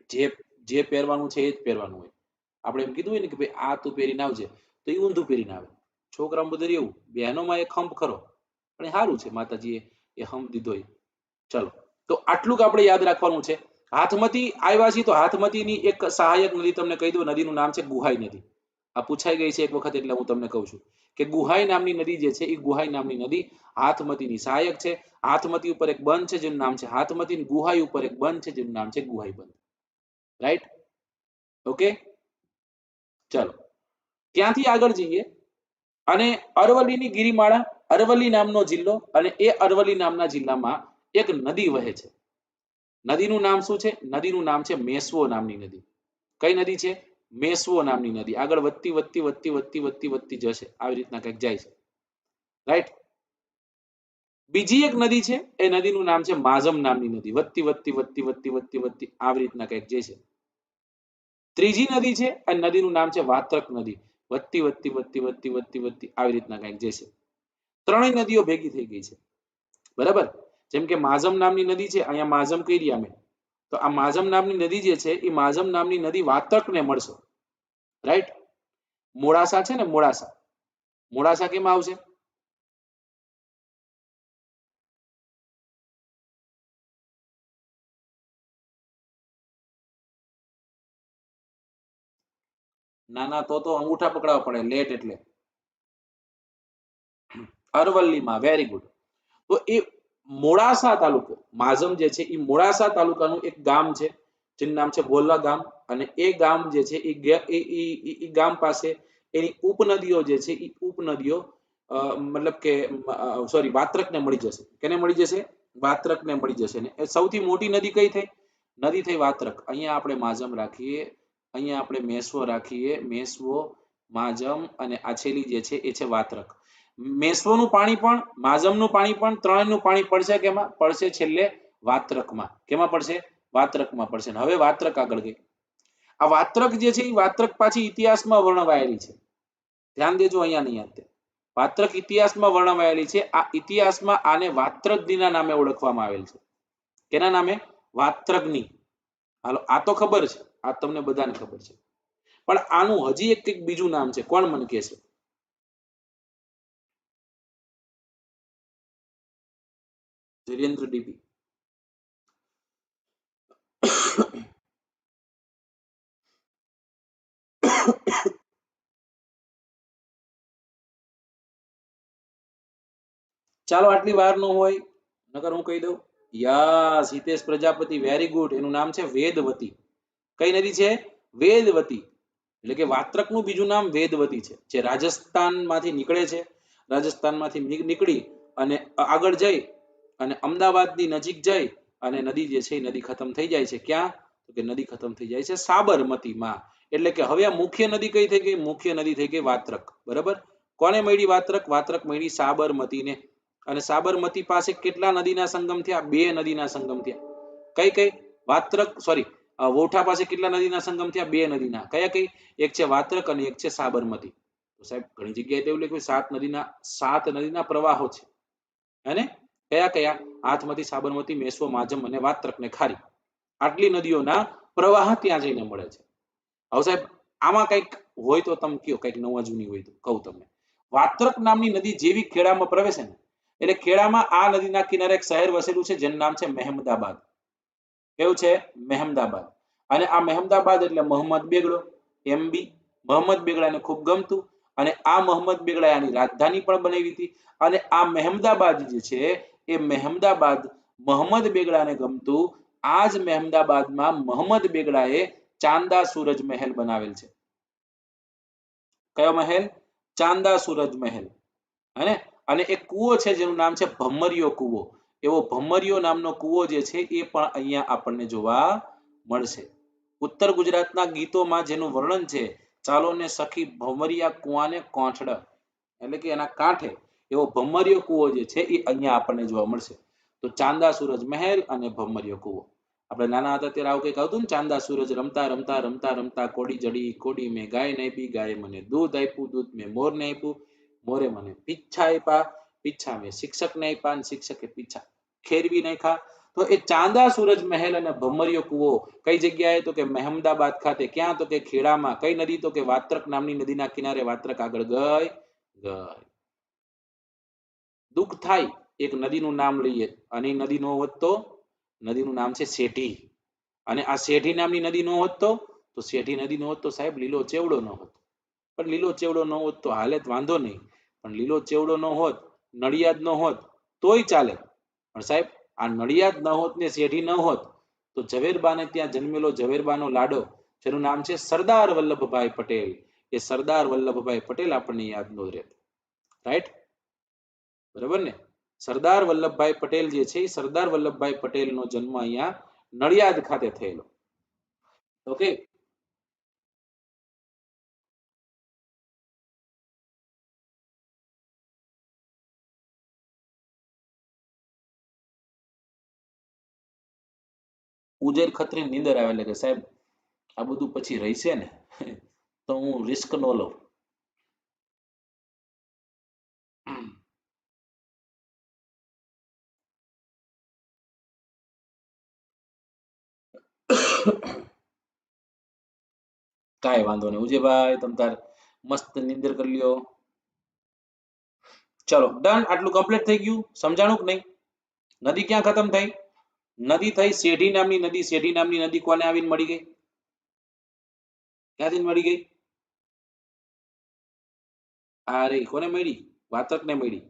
જે જે પહેરવાનું છે એ જ પહેરવાનું હોય. આપણે એમ કીધું હોય ને કે ભાઈ આ તું પહેરીને આવજે, તો એ ઊંધું પહેરીને આવે. છોકરામાં બધું એવું, બહેનોમાં એક હંપ ખરો, પણ એ સારું છે માતાજીએ એ હંપ દીધો એ. ચલો, તો આટલું આપણે યાદ રાખવાનું છે. હાથમતી આવ્યા છીએ તો હાથમતીની એક સહાયક નદી તમને કહી દઉં, નદીનું નામ છે ગુહાઈ નદી. આ પૂછાઈ ગઈ છે એક વખત એટલે હું તમને કહું છું કે ગુહાઈ નામની નદી જે છે એ ગુહાઈ નામની નદી હાથમતીની સહાયક છે. હાથમતી ઉપર એક બંધ છે જેનું નામ છે હાથમતી, ગુહાઈ ઉપર એક બંધ છે જેનું નામ છે ગુહાઈ બંધ. રાઈટ, ઓકે, ચલો ત્યાંથી આગળ જઈએ અને અરવલ્લીની ગિરિમાળા, અરવલ્લી નામનો જિલ્લો, અને એ અરવલ્લી નામના જિલ્લામાં એક નદી વહે છે. નદીનું નામ શું છે? નદીનું નામ છે મેશ્વો નામની નદી. કઈ નદી છે? મેશ્વો નામની નદી. આગળ વધતી વધતી વધતી વધતી વધતી વધતી જશે, આવી રીતના કંઈક જાય છે. રાઈટ. બીજી એક નદી છે, એ નદીનું નામ છે માઝમ નામની નદી. વધતી વધતી વધતી વધતી વધતી વધતી આવી રીતના કંઈક જાય છે. ત્રીજી નદી છે, એ નદીનું નામ છે વાત્રક નદી. વધતી વધતી વધતી વધતી વધતી વધતી આવી રીતના કંઈક જાય છે. ત્રણેય નદીઓ ભેગી થઈ ગઈ છે. બરાબર. જેમ કે માઝમ નામની નદી છે, અહીંયા માઝમ કરી અમે, તો આ માઝમ નામની નદી જે છે એ માઝમ નામની નદી વાત્રકને મળશે. રાઈટ. મોડાસા છે ને, મોડાસા, મોડાસા કેમાં આવશે? નાના તો અંગૂઠા પકડાવવા પડે, લેટ એટલે અરવલ્લીમાં. Very good. તો એ મોડાસા તાલુકો, માઝમ જે છે એ મોડાસા તાલુકાનું એક ગામ છે જેનું નામ છે બોલા ગામ. અને એ ગામ જે છે એ ગામ પાસે એની ઉપનદીઓ જે છે એ ઉપનદીઓ મતલબ કે સોરી વાત્રકને મળી જશે. કેને મળી જશે? વાત્રકને મળી જશે. ને એ સૌથી મોટી નદી કઈ થઈ? નદી થઈ વાત્રક. અહીંયા આપણે માઝમ રાખીએ, અહીંયા આપણે મેશ્વો રાખીએ, મેશ્વો, માઝમ, અને આ છેલ્લી જે છે એ છે વાત્રક. મેશ્વોનું પાણી પણ, માઝમનું પાણી પણ, ત્રણેયનું પાણી પડશે કેમાં? પડશે છેલ્લે વાત્રકમાં. કેમાં પડશે? વાત્રકમાં પડશે. હવે વાત્રક આગળ ગઈ. આ વાત્રક જે છે એ વાત્રક પાછી ઇતિહાસમાં વર્ણવાયેલી છે. ધ્યાન દેજો, અહીંયા નહીં યાદ. વાત્રક ઇતિહાસમાં વર્ણવાયેલી છે. આ ઇતિહાસમાં આને વાત્રકદીના નામે ઓળખવામાં આવેલ છે. કેના નામે? વાત્રકની. હાલો, આ તો ખબર છે, આ તમને બધાને ખબર છે, પણ આનું હજી એક કંઈક બીજું નામ છે. કોણ મને કહે છે? ધીરેન્દ્ર ડીપી. ચાલો, આટલી વાર ન હોય નકર હું કહી દઉં. Yes, Hitesh Prajapati, very good. એનું નામ છે વેદવતી. કઈ નદી છે? વેદવતી. એટલે કે વાત્રકનું બીજું નામ વેદવતી છે, જે રાજસ્થાનમાંથી નીકળે છે. રાજસ્થાનમાંથી નીકળી અને આગળ જઈ અને અમદાવાદની નજીક જઈ અને નદી જે છે એ નદી ખતમ થઈ જાય છે. ક્યાં? તો કે નદી ખતમ થઈ જાય છે સાબરમતીમાં. એટલે કે હવે આ મુખ્ય નદી કઈ થઈ ગઈ? મુખ્ય નદી થઈ ગઈ વાત્રક. બરાબર. કોને મળી વાત્રક? વાત્રક મળી સાબરમતીને. અને સાબરમતી પાસે કેટલા નદીના સંગમ થયા? બે નદીના સંગમ થયા. કઈ કઈ? વાત્રક, સોરી, વોઠા પાસે કેટલા નદીના સંગમ થયા? બે નદીના. કયા કઈ? એક છે વાત્રક અને એક છે સાબરમતી. તો સાહેબ ઘણી જગ્યાએ એવું લખ્યું સાત નદીના પ્રવાહો છે. અને કયા કયા? હાથમતી, સાબરમતી, મેશ્વો, માઝમ અને વાત્રક ને ખારી. આટલી નદીઓના પ્રવાહ ત્યાં જઈને મળે છે. હવે સાહેબ આમાં કંઈક હોય તો તમે કયો, કંઈક નવા જૂની હોય તો કહું તમને. વાત્રક નામની નદી જેવી ખેડામાં પ્રવેશે ને, એટલે ખેડામાં આ નદીના કિનારે એક શહેર વસેલું છે જેનું નામ છે મહેમદાબાદ. કેવું છે? મહેમદાબાદ. અને આ મહેમદાબાદ એટલે મોહમ્મદ બેગડો, MB. મોહમ્મદ બેગડાને ખૂબ ગમતું, અને આ મોહમ્મદ બેગડાએ આની રાજધાની પણ બનાવી હતી. અને આ મહેમદાબાદ જે છે એ મહેમદાબાદ મોહમ્મદ બેગડાને ગમતું. આ જ મહેમદાબાદમાં મોહમ્મદ બેગડાએ ચાંદા સૂરજ મહેલ બનાવેલ છે. કયો મહેલ? ચાંદા સૂરજ મહેલ. હે? અને એક કૂવો છે જેનું નામ છે ભમરિયો કૂવો. એવો ભમરિયો નામનો કૂવો જે છે એ પણ અહીંયા આપણને જોવા મળશે. ઉત્તર ગુજરાતના ગીતોમાં જેનું વર્ણન છે, ચાલો ને સખી ભમરિયા કૂવાને કોઠડ, એટલે કે એના કાંઠે એવો ભમરિયો કૂવો જે છે એ અહીંયા આપણને જોવા મળશે. તો ચાંદા સૂરજ મહેલ અને ભમરિયો કૂવો. આપણે નાના હતા ત્યારે આવું કંઈક આવતું ને, ચાંદા સૂરજ રમતા રમતા રમતા રમતા કોડી જડી, કોડી મેં ગાય ને આપી, ગાય મને દૂધ આપ્યું, દૂધ મેં મોરને આપ્યું, મોરે મને પીછા આપ્યા, પીછા મેં શિક્ષકને આપ્યા, શિક્ષકે પીછા ખેરવી નાખ્યા. તો એ ચાંદા સૂરજ મહેલ અને ભમરિયો કૂવો કઈ જગ્યાએ? તો કે મહેમદાબાદ ખાતે. ક્યાં? તો કે ખેડામાં. કઈ નદી? તો કે વાત્રક નામની નદીના કિનારે. વાત્રક આગળ ગઈ. દુઃખ થાય એક નદીનું નામ લઈએ અને એ નદી નો હોત તો? નદીનું નામ છે શેઠી. અને આ શેઠી નામની નદી નો હોત તો? શેઠી નદી નો હોત તો સાહેબ લીલો ચેવડો ન હોત. પણ લીલો ચેવડો ન હોત તો હાલે વાંધો નહીં, પણ લીલો ચેવડો ન હોત, નડિયાદ ન હોત તોય ચાલે. પણ સાહેબ આ નડિયાદ ન હોત ને શેઠી ન હોત તો ઝવેરબાને ત્યાં જન્મેલો ઝવેરબાનો લાડો, જેનું નામ છે સરદાર વલ્લભભાઈ પટેલ, એ સરદાર વલ્લભભાઈ પટેલ આપણને યાદ નો રહે. રાઈટ? બરાબર ને? સરદાર વલ્લભભાઈ પટેલ જે છે એ સરદાર વલ્લભભાઈ પટેલનો જન્મ અહીંયા નડિયાદ ખાતે થયેલો. ઓકે, ઉજેર ખત્રી નીંદર આવે એટલે કે સાહેબ આ બધું પછી રહેશે ને તો હું રિસ્ક ન લઉં. કાંઈ વાંધો નહીં ઉજયભાઈ, તમ તાર મસ્ત નીંદર કરી લ્યો. ચલો ડન, આટલું કમ્પ્લીટ થઈ ગયું. સમજાણું કે નહીં? નદી ક્યાં ખતમ થઈ? નદી થઈ શેઠી નામની નદી. શેઠી નામની નદી કોને આવીને મળી ગઈ? ક્યાંથી મળી ગઈ? અરે કોને મળી? વાત્રકને મળી.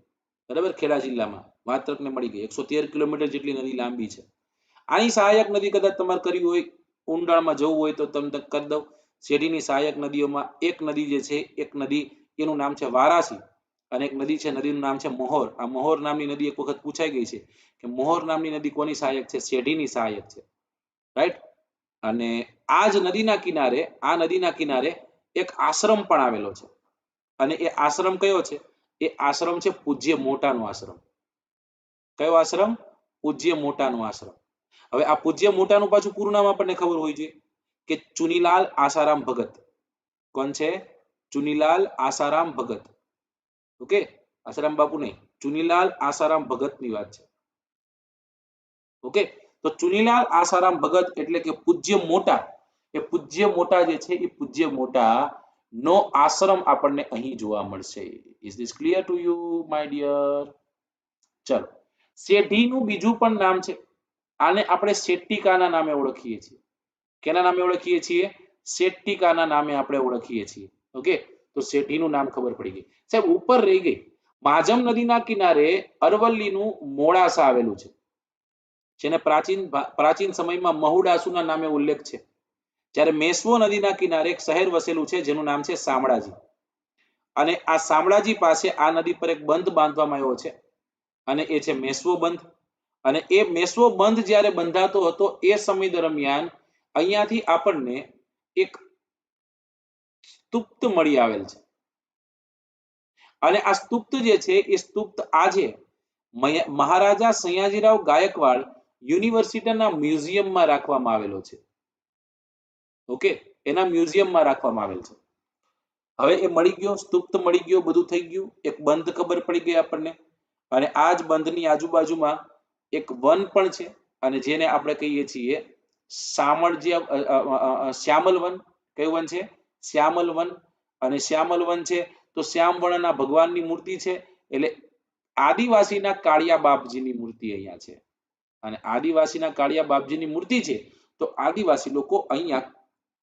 બરાબર, ખેડા જિલ્લામાં વાત્રકને મળી ગઈ. 113 કિલોમીટર જેટલી નદી લાંબી છે. આની સહાયક નદી કદાચ તમારે કરવી હોય, ઊંડાણમાં જવું હોય તો તમને કરી દઉં. શેરડીની સહાયક નદીઓમાં એક નદી જે છે, એક નદી એનું નામ છે વારાસી, અને એક નદી છે, નદીનું નામ છે મોહોર. આ મોહોર નામની નદી એક વખત પૂછાઈ ગઈ છે કે મોહોર નામની નદી કોની સહાયક છે? શેરડીની સહાયક છે. રાઈટ? અને આ જ નદીના કિનારે, આ નદીના કિનારે એક આશ્રમ પણ આવેલો છે. અને એ આશ્રમ કયો છે? એ આશ્રમ છે પૂજ્ય મોટાનો આશ્રમ. કયો આશ્રમ? પૂજ્ય મોટાનો આશ્રમ. હવે આ પૂજ્ય મોટાનું પાછું પૂરું નામ આપણને ખબર હોય છે કે ચુનીલાલ આસારામ ભગત. કોણ છે? ચુનીલાલ આસારામ ભગત. ઓકે, આસારામ બાપુ નહીં, ચુનીલાલ આસારામ ભગતની વાત છે. ઓકે, તો ચુનીલાલ આસારામ ભગત એટલે કે પૂજ્ય મોટા. એ પૂજ્ય મોટા જે છે એ પૂજ્ય મોટા નો આશ્રમ આપણને અહીં જોવા મળશે. Is this clear to you my dear? ચલો, શેઠીનું બીજું પણ નામ છે. આને આપણે શેટ્ટિકાના નામે ઓળખીએ છીએ. કેના નામે ઓળખીએ છીએ? શેટ્ટિકાના નામે આપણે ઓળખીએ છીએ. ઓકે, તો શેઠીનું નામ ખબર પડી ગઈ. સાહેબ ઉપર રહી ગઈ, માજમ નદીના કિનારે અરવલ્લીનું મોડાસા આવેલું છે, જેને પ્રાચીન સમયમાં મહુડાસુના નામે ઉલ્લેખ છે. જ્યારે મેશ્વો નદીના કિનારે એક શહેર વસેલું છે જેનું નામ છે શામળાજી. અને આ શામળાજી પાસે આ નદી પર એક બંધ બાંધવામાં આવ્યો છે અને એ છે મેશ્વો બંધ. અને એ મેશ્વો બંધ જ્યારે બંધાતો હતો એ સમય દરમિયાન અહીંયાથી આપણને એક સ્તુપ્ત મળી આવેલ છે. અને આ સ્તુપ્ત જે છે એ સ્તુપ્ત આજે મહારાજા સયાજીરાવ ગાયકવાડ યુનિવર્સિટીના મ્યુઝિયમમાં રાખવામાં આવેલો છે. ઓકે, એના મ્યુઝિયમમાં રાખવામાં આવેલ છે. હવે એ મળી ગયો, સ્તુપ્ત મળી ગયો, બધું થઈ ગયું. એક બંધ ખબર પડી ગઈ આપણને. અને આ જ બંધની આજુબાજુમાં એક વન પણ છે, અને જેને આપણે કહીએ છીએ શ્યામલ વન. કયું વન છે? શ્યામલ વન. અને શ્યામલ વન છે તો શ્યામ વર્ણના ભગવાનની મૂર્તિ છે, એટલે આદિવાસીના કાળિયા બાપજીની મૂર્તિ અહીંયા છે. અને આદિવાસીના કાળિયા બાપજીની મૂર્તિ છે તો આદિવાસી લોકો અહીંયા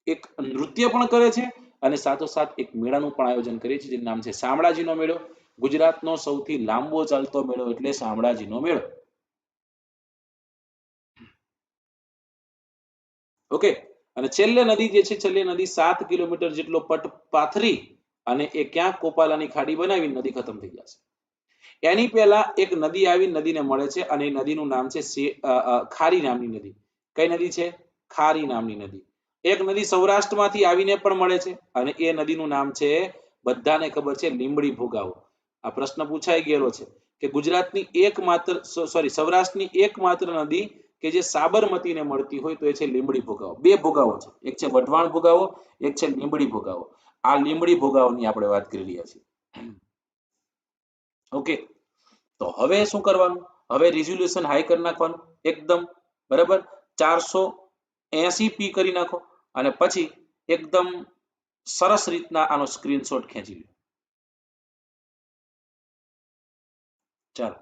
એક નૃત્ય પણ કરે છે અને સાથોસાથ એક મેળાનું પણ આયોજન કરે છે, જેનું નામ છે શામળાજીનો મેળો. ગુજરાતનો સૌથી લાંબો ચાલતો મેળો એટલે શામળાજીનો મેળો. ઓકે, અને છેલ્લે નદી જે છે, છેલ્લે નદી 7 કિલોમીટર જેટલો પટ પાથરી અને એ ક્યાં કોપાલાની ખાડી બનાવી નદી ખતમ થઈ જશે. એની પહેલા એક નદી આવી નદીને મળે છે અને એ નદીનું નામ છે ખારી નામની નદી. કઈ નદી છે? ખારી નામની નદી. એક નદી સૌરાષ્ટ્રમાંથી આવીને પણ મળે છે અને એ નદીનું નામ છે, બધાને ખબર છે, લીંબડી ભોગાવો. આ પ્રશ્ન પૂછાઈ ગયેલો છે કે ગુજરાતની એકમાત્ર સૌરાષ્ટ્રની એકમાત્ર નદી કે જે સાબરમતીને મળતી હોય તો એ છે લીંબડી ભોગાવો. બે ભોગાવો છે, એક છે વઢવાણ ભોગાવો, એક છે લીંબડી ભોગાવો. આ લીંબડી ભોગાવોની આપણે વાત કરી રહ્યા છીએ. ઓકે, તો હવે શું કરવાનું? હવે રિઝોલ્યુશન હાઈ કરી નાખવાનું. એકદમ બરાબર 480p કરી નાખો અને પછી એકદમ સરસ રીતના આનો સ્ક્રીનશોટ ખેંચી લો. ચાલો.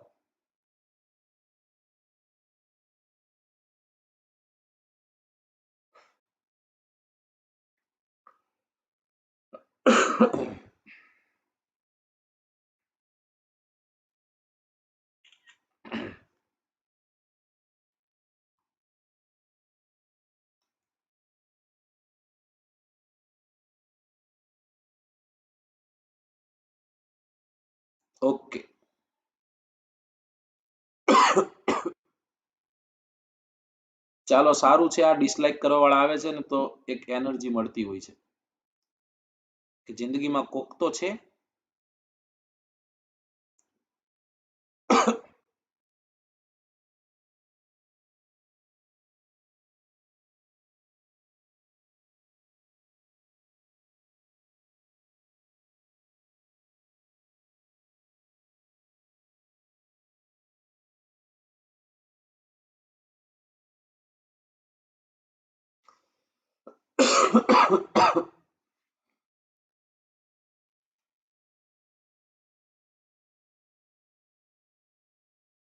ઓકે. ચાલો સારું છે. આ ડિસલાઈક કરવા વાળા આવે છે ને તો એક એનર્જી મળતી હોય છે કે જિંદગીમાં કોક તો છે.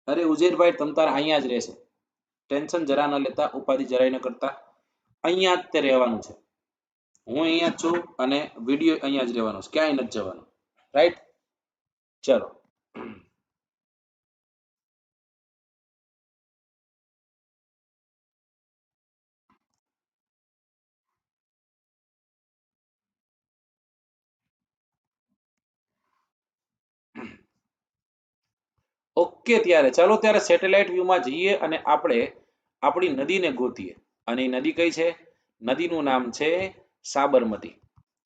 અરે ઉજેરભાઈ તમ તાર અહીંયા જ રહેશે. ટેન્શન જરા ન લેતા, ઉપાધિ જરાય ન કરતા. અહીંયા જ તે રહેવાનું છે. હું અહીંયા જ છું અને વિડીયો અહીંયા જ રહેવાનો છે, ક્યાંય નથી જવાનું. રાઈટ? ચલો. ઓકે ત્યારે ચાલો ત્યારે સેટેલાઇટ વ્યૂમાં જઈએ અને આપણે આપણી નદીને ગોતીએ. અને એ નદી કઈ છે? નદીનું નામ છે સાબરમતી.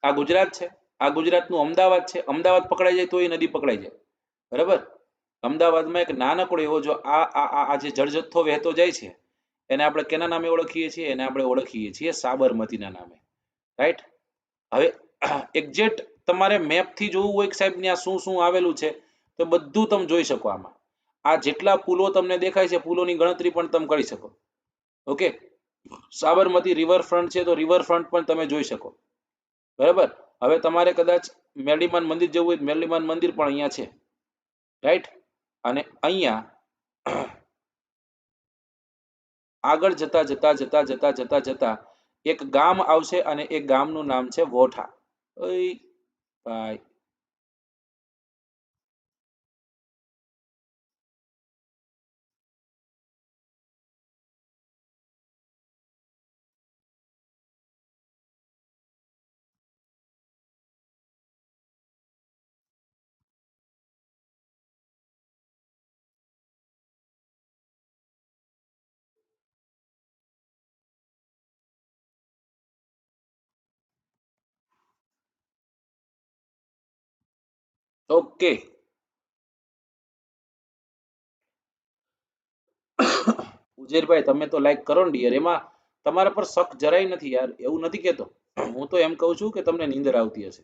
આ ગુજરાત છે. આ ગુજરાતનું અમદાવાદ છે. અમદાવાદ પકડાઈ જાય તો એ નદી પકડાઈ જાય. બરાબર? અમદાવાદમાં એક નાનકડો એવો જો આ જે જળજથ્થો વહેતો જાય છે એને આપણે કેના નામે ઓળખીએ છીએ? એને આપણે ઓળખીએ છીએ સાબરમતીના નામે. રાઈટ? હવે એક્ઝેક્ટ તમારે મેપથી જોવું હોય કે સાહેબ ત્યાં શું શું આવેલું છે તો બધું તમે જોઈ શકો આમાં. આ જેટલા પુલો તમને દેખાય છે પુલોની ગણતરી પણ તમે કરી શકો. ઓકે, સાબરમતી રિવરફ્રન્ટ છે તો રિવરફ્રન્ટ પણ તમે જોઈ શકો. બરાબર? હવે તમારે કદાચ મેરડીમાન મંદિર જવું હોય મેરડીમાન મંદિર પણ અહીંયા છે. રાઈટ? અને અહીંયા આગળ જતા જતા જતા જતા જતા જતા એક ગામ આવશે અને એ ગામનું નામ છે વોઠા. ઓય ભાઈ, ઓકે. ઉજેરભાઈ તમે તો લાઈક કરો ને યાર, એમાં તમારા પર શક જરાય નથી યાર, એવું નથી કેતો. હું તો એમ કહું છું કે તમને નીંદર આવતી હશે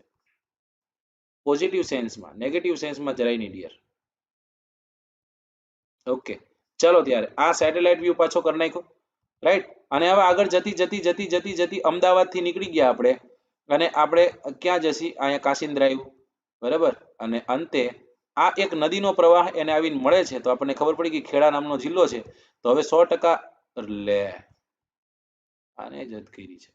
પોઝિટિવ સેન્સમાં, નેગેટિવ સેન્સમાં જરાય નહીં ડિયર. ઓકે ચલો ત્યારે આ સેટેલાઇટ વ્યૂ પાછો કરી નાખ્યો. રાઈટ? અને હવે આગળ જતી જતી જતી જતી જતી અમદાવાદથી નીકળી ગયા આપણે અને આપણે ક્યાં જશી? અહીંયા કાશિંદ્રા આવ્યું. બરાબર? અને અંતે આ એક નદીનો પ્રવાહ એને આવીને મળે છે તો આપણને ખબર પડી કે ખેડા નામનો જિલ્લો છે. તો હવે 100% લે આને જત કરી છે.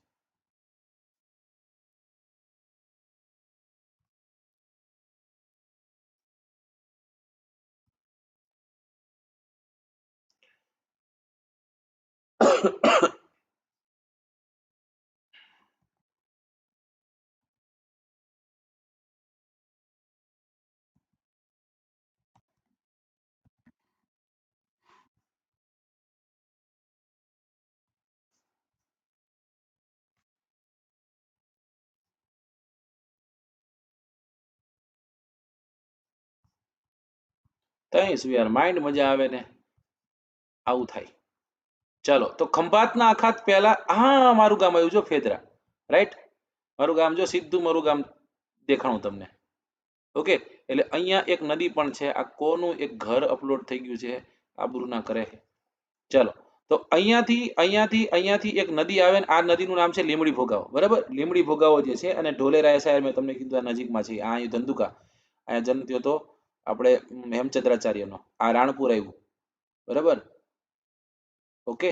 તઈ શું યાર, માઇન્ડ મજા આવે ને આવું થાય. ચલો તો ખંભાતના અખાત પહેલા હા મારું ગામ આવ્યું જો ફેદરા. રાઈટ? મારું ગામ જો સીધું મારું ગામ દેખાણું તમને. ઓકે, એટલે અહીંયા એક નદી પણ છે. આ કોનું એક ઘર અપલોડ થઈ ગયું છે, આબરૂ ના કરે. ચલો તો અહીંયાથી એક નદી આવે ને આ નદીનું નામ છે લીમડી ભોગાવો, બરાબર? લીમડી ભોગાવો જે છે અને ઢોલેરાય શહેર મેં તમને કીધું આ નજીકમાં છે. આ અહીં ધંધુકા, અહીંયા જન્મ થયો તો આપણે હેમચંદ્રાચાર્યનો. આ રાણપુર આવ્યું, બરાબર? ઓકે,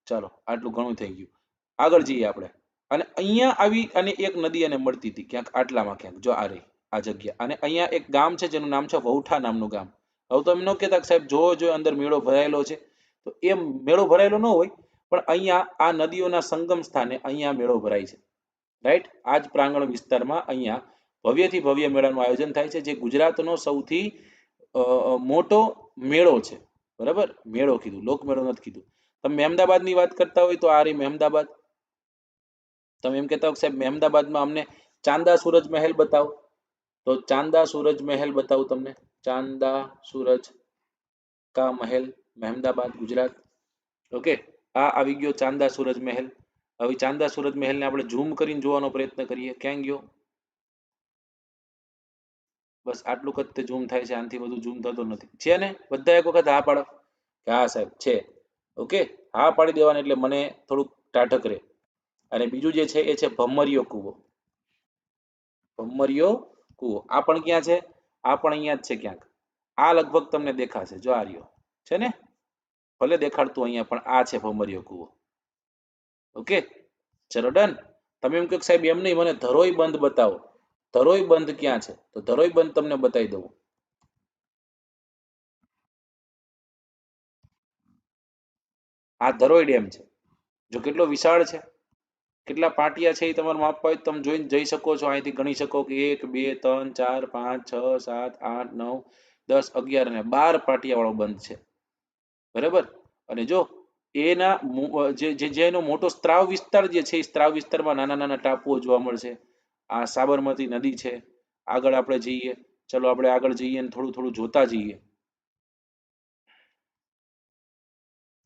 ચાલો આટલું ઘણું થઈ ગયું. આગળ જઈએ આપણે. અને અહીંયા આવી અને એક નદી એને મળતી હતી ક્યાંક આટલામાં ક્યાંક, જો આ રહી આ જગ્યા. અને અહીંયા એક ગામ છે જેનું નામ છે વૌઠા નામનું ગામ. હવે તો એમ ન કહેતા કે સાહેબ જો અંદર મેળો ભરાયેલો છે, તો એમ મેળો ભરાયેલો ન હોય, પણ અહીંયા આ નદીઓના સંગમ સ્થાને અહીંયા મેળો ભરાય છે, રાઈટ? આ જ પ્રાંગણ વિસ્તારમાં અહીંયા ભવ્યથી ભવ્ય મેળાનું આયોજન થાય છે, જે ગુજરાતનો સૌથી મોટો મેળો છે, બરાબર? મેળો કીધું, લોકમેળો નથી કીધું. તમે મહેમદાબાદની વાત કરતા હોય તો આ રહી મહેમદાબાદ. તમે એમ કહેતા હો સાહેબ મહેમદાબાદમાં અમને ચાંદા સૂરજ મહેલ બતાવો, તો ચાંદા સૂરજ મહેલ બતાવું તમને. ચાંદા સૂરજ કા મહેલ, મહેમદાબાદ, ગુજરાત. ઓકે, આ આવી ગયો ચાંદા સૂરજ મહેલ. હવે ચાંદા સૂરજ મહેલને આપણે ઝૂમ કરીને જોવાનો પ્રયત્ન કરીએ. ક્યાં ગયો? બસ આટલું જ ઝૂમ થાય છે, આનાથી વધુ ઝૂમ થતો નથી. છે ને? બધા એક વખત હા પાડો કે હા સાહેબ છે. ઓકે, હા પાડી દેવાની એટલે મને થોડુંક ટાઢક રહે. અને બીજું જે છે એ છે ભમરિયો કૂવો. ભમરિયો કૂવો આ પણ ક્યાં છે? આ પણ અહીંયા જ છે ક્યાંક. આ લગભગ તમને દેખાશે, જો આ રહ્યો છે ને, ભલે દેખાડતું અહીંયા, પણ આ છે ભમરિયો કૂવો. ઓકે, ચલો ડન. તમે એમ કહો સાહેબ એમ નહીં, મને ધરોઈ બંધ બતાવો. ધરોઈ બંધ ક્યાં છે? તો ધરોઈ બંધ તમને બતાવી દઉં. આ ધરોઈ ડેમ છે. જો કેટલો વિશાળ છે, કેટલા પાટિયા છે એ તમારે માપવા હોય તમે જોઈને જઈ શકો છો. અહીંથી ગણી શકો કે 1 2 3 4 5 6 7 8 9 10 11 અને 12 પાટિયા વાળો બંધ છે, બરાબર? અને જો એના જેનો મોટો સ્ત્રાવ વિસ્તાર જે છે એ સ્ત્રાવ વિસ્તારમાં નાના નાના ટાપુઓ જોવા મળશે. આ સાબરમતી નદી છે. આગળ આપણે જઈએ, ચલો આપણે આગળ જઈએ અને થોડું થોડું જોતા જઈએ.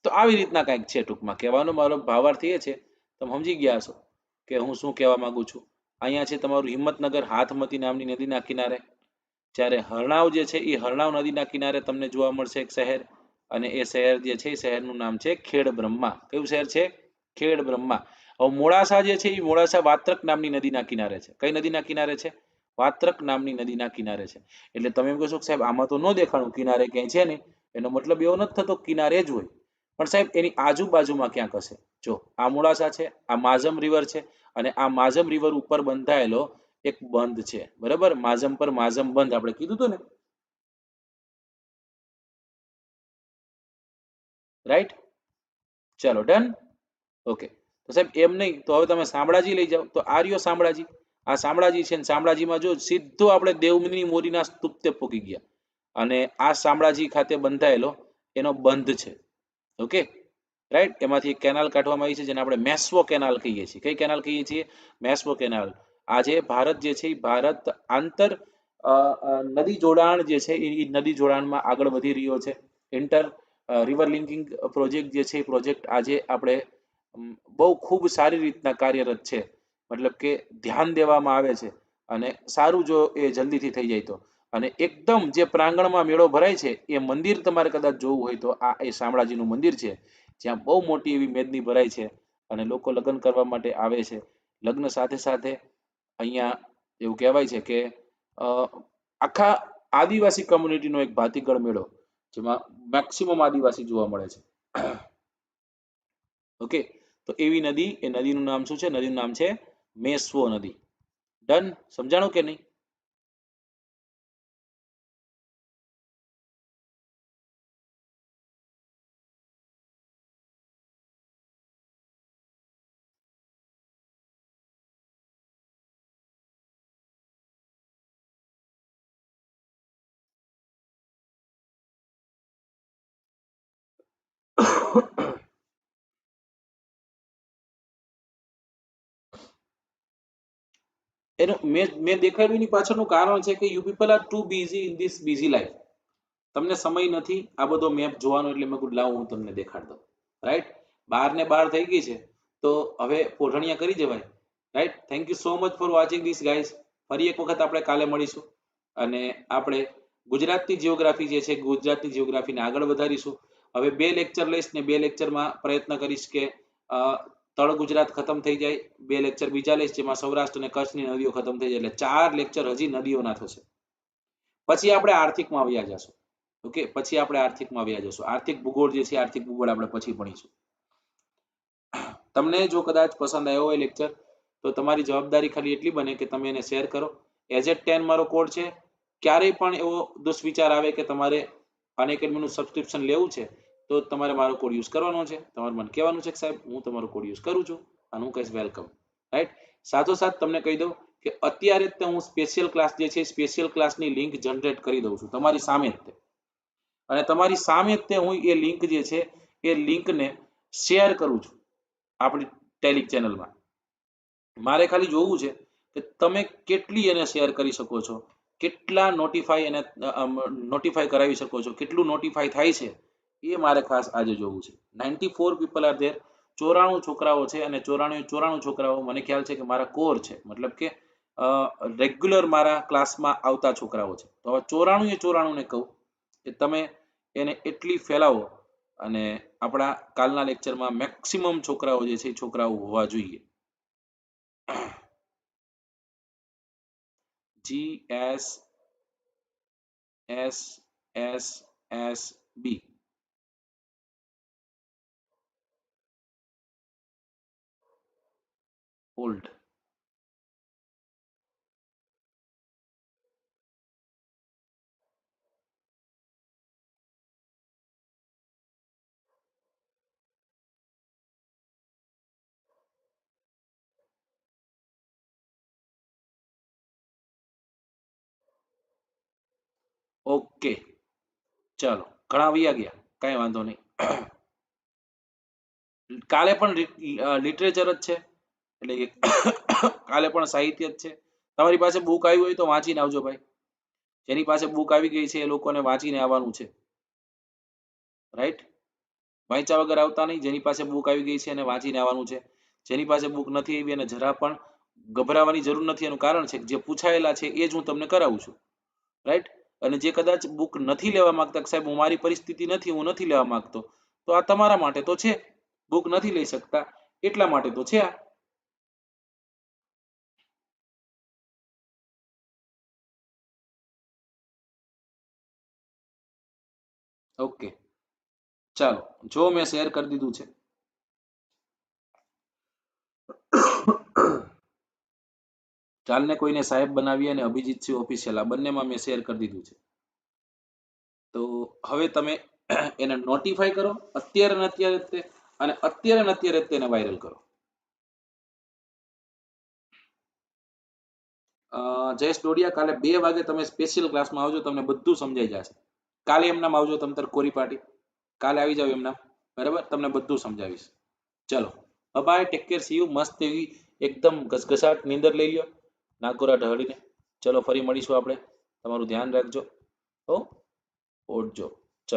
તો આવી રીતના કંઈક છે. ટૂંકમાં કહેવાનો મારો ભાવાર્થ એ છે, તમે સમજી ગયા છો કે હું શું કહેવા માંગુ છું. અહીંયા છે તમારું હિંમતનગર હાથમતી નામની નદીના કિનારે. જ્યારે હરણાવ જે છે એ હરણાવ નદીના કિનારે તમને જોવા મળશે એક શહેર. અને એ શહેર જે છે એ શહેરનું નામ છે ખેડ બ્રહ્મા. કયું શહેર છે? ખેડ બ્રહ્મા. હવે મોડાસા જે છે એ મોડાસા વાત્રક નામની નદીના કિનારે છે. કઈ નદીના કિનારે છે? વાત્રક નામની નદીના કિનારે છે. એટલે તમે એમ કહેશો કે સાહેબ આમાં તો ન દેખાણું કિનારે ક્યાંય છે નહીં. એનો મતલબ એવો નથી થતો કિનારે જ હોય, પણ સાહેબ એની આજુબાજુમાં ક્યાંક હશે. જો આ મોડાસા છે, આ માઝમ રિવર છે, અને આ માઝમ રિવર ઉપર બંધાયેલો એક બંધ છે, બરાબર? માઝમ પર માઝમ બંધ આપણે કીધું હતું ને, રાઈટ? ચલો ડન. ઓકે, તો સાહેબ એમ નહીં તો હવે તમે શામળાજી લઈ જાઓ. તો આ રહ્યો શામળાજી. આ શામળાજી છે ને શામળાજીમાં જો સીધો આપણે દેવમની મોરીના સ્તૂપતે પહોંચી ગયા. અને આ શામળાજી ખાતે બંધાયેલો એનો બંધ છે. Okay, right? એમાંથી એક કેનાલ કાઢવામાં આવી છે જેને આપણે મેસ્વો કેનાલ કહીએ છીએ. કઈ કેનાલ કહીએ છીએ? મેસ્વો કેનાલ. આજે ભારત જે છે એ ભારત આંતર નદી જોડાણ જે છે એ નદી જોડાણમાં આગળ વધી રહ્યો છે. ઇન્ટર રિવર લિંકિંગ પ્રોજેક્ટ જે છે એ પ્રોજેક્ટ આજે આપણે બહુ ખૂબ સારી રીતના કાર્યરત છે. મતલબ કે ધ્યાન દેવામાં આવે છે. અને સારું જો એ જલ્દીથી થઈ જાય તો. અને એકદમ જે પ્રાંગણમાં મેળો ભરાય છે એ મંદિર તમારે કદાચ જોવું હોય તો આ એ શામળાજીનું મંદિર છે, જ્યાં બહુ મોટી એવી મેદની ભરાય છે અને લોકો લગ્ન કરવા માટે આવે છે. લગ્ન સાથે સાથે અહીંયા એવું કહેવાય છે કે આખા આદિવાસી કમ્યુનિટીનો એક ભાતીગળ મેળો, જેમાં મેક્સિમમ આદિવાસી જોવા મળે છે. ઓકે, તો એવી નદી, એ નદીનું નામ શું છે? નદીનું નામ છે મેસ્વો નદી. ડન? સમજાણું કે નહીં? એનું મેં દેખાડ્યું એની પાછળનું કારણ છે કે you people are too busy in this busy life. તમને સમય નથી આ બધો મેપ જોવાનો, એટલે મેં કીધું લાવ હું તમને દેખાડ દઉં. રાઈટ? 12 ને 12 થઈ ગઈ છે, તો હવે પોઢણિયા કરી જવાય. Right? Thank you so much for watching this guys. ફરી એક વખત આપણે કાલે મળીશું અને આપણે ગુજરાતની જીઓગ્રાફી જે છે, ગુજરાતની જીઓગ્રાફીને આગળ વધારીશું. હવે 2 લેક્ચર લઈશ ને 2 લેક્ચરમાં પ્રયત્ન કરીશ કે તળ ગુજરાત ખતમ થઈ જાય, 2 લેક્ચર બીજા લઈશ જેમાં સૌરાષ્ટ્ર અને કચ્છની નદીઓ ખતમ થઈ જાય, એટલે 4 લેક્ચર હજી નદીઓના થશે. પછી આપણે આર્થિકમાં આવ્યા જશું. ઓકે, પછી આપણે આર્થિકમાં આવ્યા જશું. આર્થિક ભૂગોળ જે છે, આર્થિક ભૂગોળ આપણે પછી ભણીશું. તમને જો કદાચ પસંદ આવ્યો હોય લેક્ચર તો તમારી જવાબદારી ખાલી એટલી બને કે તમે એને શેર કરો. AZ10 મારો કોડ છે. ક્યારેય પણ એવો દુષ્વિચાર આવે કે તમારે અનએકેડમીનું સબસ્ક્રિપ્શન લેવું છે તો તમારે મારો કોડ યુઝ કરવાનો છે. તમારે મને કહેવાનું છે કે સાહેબ હું તમારો કોડ યુઝ કરું છું અને હું કહીશ વેલકમ, રાઈટ. સાથોસાથ તમને કહી દઉં કે અત્યારે જ હું સ્પેશિયલ ક્લાસ જે છે સ્પેશિયલ ક્લાસની લિંક જનરેટ કરી દઉં છું તમારી સામે જ તે, અને તમારી સામે જ તે હું એ લિંક જે છે એ લિંકને શેર કરું છું આપણી ટેલિક ચેનલમાં. મારે ખાલી જોવું છે કે તમે કેટલી એને શેર કરી શકો છો, કેટલા નોટિફાઈ કરાવી શકો છો, કેટલું નોટિફાઈ થાય છે એ મારે ખાસ આજે જોવું છે. 94 પીપલ આર ધેર, 94 છોકરાઓ છે અને 94 છોકરાઓ મને ખ્યાલ છે કે મારા કોર છે, મતલબ કે રેગ્યુલર મારા ક્લાસમાં આવતા છોકરાઓ છે. તો હવે 94 ને કહું કે તમે એને એટલી ફેલાવો અને આપણા કાલના લેક્ચરમાં મેક્સિમમ છોકરાઓ જે છે છોકરાઓ હોવા જોઈએ. GSSSB old. ઓકે, ચાલો ઘણા વૈયા ગયા, કઈ વાંધો નહીં. કાલે પણ લિટરેચર જ છે, એટલે કે કાલે પણ સાહિત્ય જ છે. તમારી પાસે બુક આવી હોય તો વાંચીને આવજો ભાઈ. જેની પાસે બુક આવી ગઈ છે એ લોકોને વાંચીને આવવાનું છે, રાઈટ. વાંચ્યા વગર આવતા નહીં. જેની પાસે બુક આવી ગઈ છે એને વાંચીને આવવાનું છે. જેની પાસે બુક નથી આવી અને જરા પણ ગભરાવાની જરૂર નથી. એનું કારણ છે કે જે પૂછાયેલા છે એ જ હું તમને કરાવું છું, રાઈટ. અને જે કદાચ બુક નથી લેવા માંગતા, સાહેબ હું મારી પરિસ્થિતિ નથી, હું નથી લેવા માંગતો, તો આ તમારા માટે તો છે. બુક નથી લઈ શકતા એટલા માટે તો છે આ. ઓકે, ચાલો જો મેં શેર કરી દીધું છે. ચાલને કોઈને સાહેબ બનાવીએ અને અભિજીત સિંહ ઓફિશિયલ આ બંનેમાં મેં શેર કરી દીધું છે. તો હવે તમે એને નોટિફાઈ કરો અત્યારે ને અત્યારે, અને અત્યારે ને અત્યારે તેને વાયરલ કરો. જયેશ ડોડિયા, કાલે 2 વાગે તમે સ્પેશિયલ ક્લાસમાં આવજો, તમને બધું સમજાઈ જશે. કાલે એમનામ આવજો, તમ તાર કોરી પાર્ટી કાલે આવી જાવ એમનામ, બરાબર, તમને બધું સમજાવીશ. ચલો bye, take care, see you. મસ્ત એવી એકદમ ઘસઘસાટ નીંદર લઈ લ્યો નાગોરા ઢળીને. ચલો ફરી મળીશું આપણે. તમારું ધ્યાન રાખજો. ઓટજો.